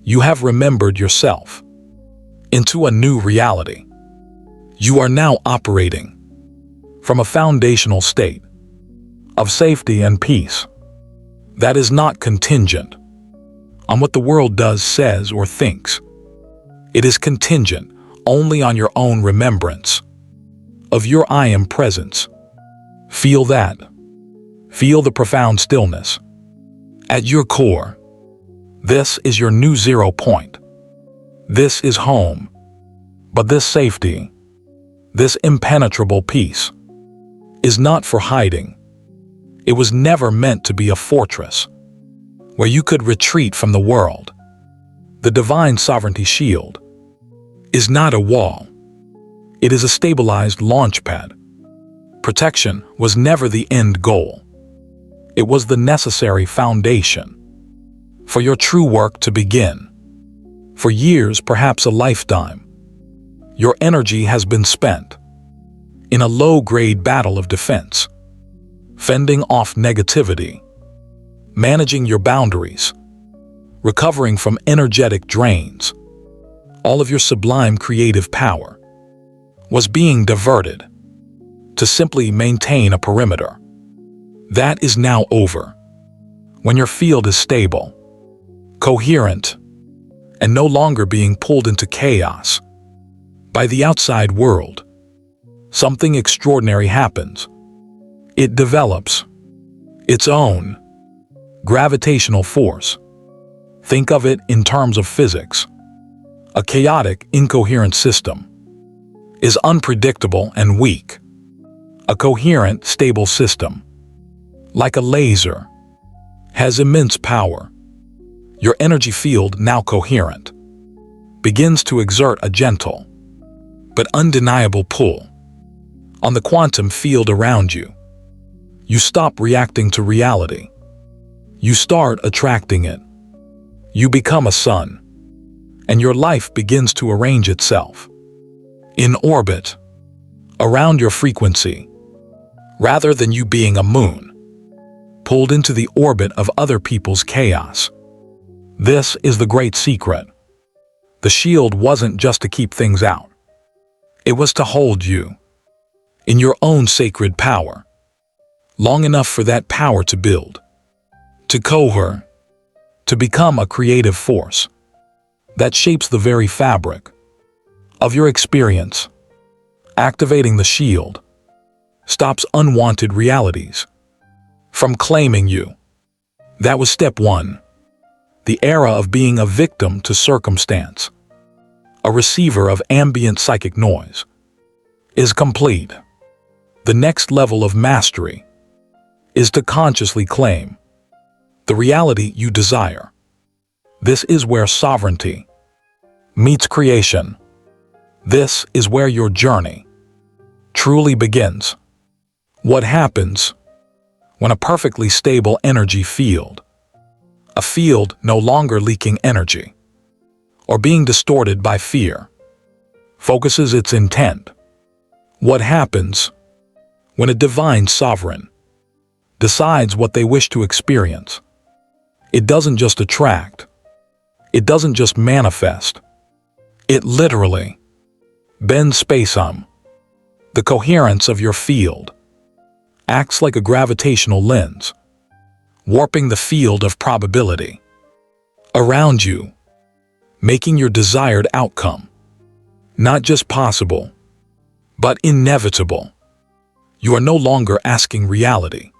You have remembered yourself into a new reality. You are now operating from a foundational state of safety and peace that is not contingent on what the world does, says, or thinks. It is contingent only on your own remembrance of your I am presence. Feel that. Feel the profound stillness at your core. This is your new 0 point. This is home. But this safety, This impenetrable peace is not for hiding. It was never meant to be a fortress where you could retreat from the world. The divine sovereignty shield is not a wall. It is a stabilized launch pad. Protection was never the end goal. It was the necessary foundation for your true work to begin. For years, perhaps a lifetime, your energy has been spent in a low-grade battle of defense, fending off negativity, managing your boundaries, recovering from energetic drains. All of your sublime creative power was being diverted to simply maintain a perimeter. That is now over. When your field is stable, coherent, and no longer being pulled into chaos by the outside world, something extraordinary happens. It develops its own gravitational force. Think of it in terms of physics. A chaotic, incoherent system is unpredictable and weak. A coherent, stable system, like a laser, has immense power. Your energy field, now coherent, begins to exert a gentle but undeniable pull on the quantum field around you. You stop reacting to reality. You start attracting it. You become a sun, and your life begins to arrange itself in orbit around your frequency, rather than you being a moon pulled into the orbit of other people's chaos. This is the great secret. The shield wasn't just to keep things out. It was to hold you in your own sacred power, long enough for that power to build, to cohere, to become a creative force that shapes the very fabric of your experience. Activating the shield stops unwanted realities from claiming you. That was step one. The era of being a victim to circumstance, a receiver of ambient psychic noise, is complete. The next level of mastery is to consciously claim the reality you desire. This is where sovereignty meets creation. This is where your journey truly begins. What happens when a perfectly stable energy field, a field no longer leaking energy or being distorted by fear, focuses its intent? What happens when a divine sovereign decides what they wish to experience? It doesn't just attract. It doesn't just manifest. It literally bends space-time. The coherence of your field acts like a gravitational lens, warping the field of probability around you, making your desired outcome not just possible, but inevitable. You are no longer asking reality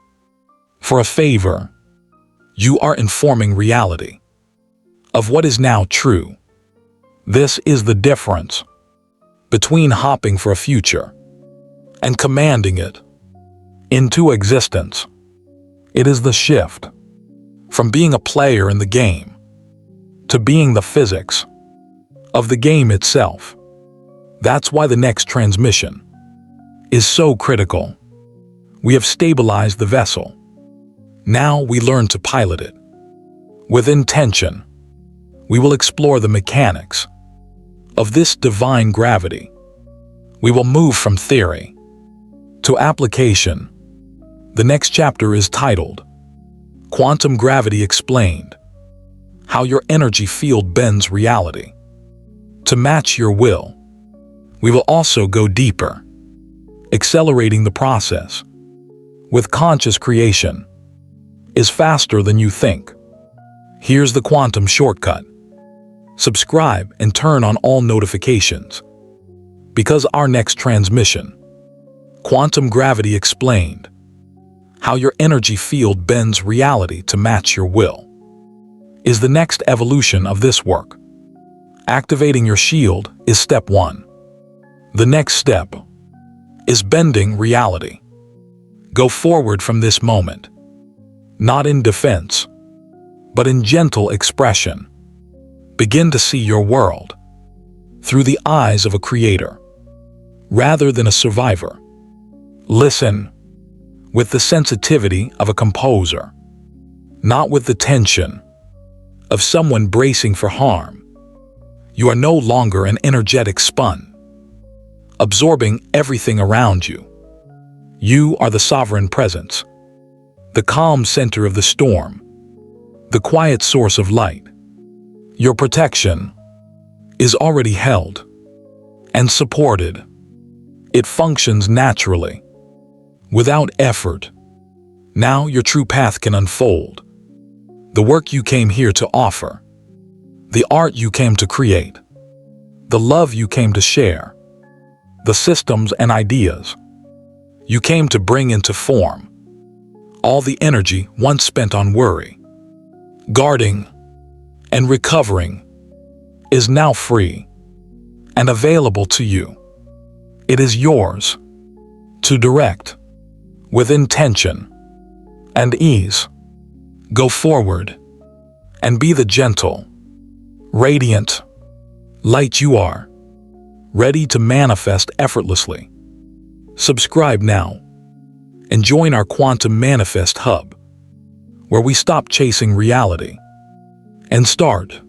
for a favor. You are informing reality of what is now true. This is the difference between hopping for a future and commanding it into existence. It is the shift from being a player in the game to being the physics of the game itself. That's why the next transmission is so critical. We have stabilized the vessel. Now we learn to pilot it with intention. We will explore the mechanics of this divine gravity. We will move from theory to application. The next chapter is titled Quantum Gravity Explained: How Your Energy Field Bends Reality to Match Your Will. We will also go deeper, accelerating the process with conscious creation is faster than you think. Here's the quantum shortcut. Subscribe and turn on all notifications, because our next transmission, Quantum Gravity Explained: How Your Energy Field Bends Reality to Match Your Will, is the next evolution of this work. Activating your shield is step one. The next step is bending reality. Go forward from this moment, not in defense, but in gentle expression. Begin to see your world through the eyes of a creator, rather than a survivor. Listen with the sensitivity of a composer, not with the tension of someone bracing for harm. You are no longer an energetic sponge, absorbing everything around you. You are the sovereign presence, the calm center of the storm, the quiet source of light. Your protection is already held and supported. It functions naturally, without effort. Now your true path can unfold. The work you came here to offer, the art you came to create, the love you came to share, the systems and ideas you came to bring into form. All the energy once spent on worry, guarding, and recovering is now free and available to you. It is yours to direct with intention and ease. Go forward and be the gentle, radiant light you are, ready to manifest effortlessly. Subscribe now and join our Quantum Manifest Hub, where we stop chasing reality and start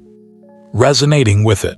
resonating with it.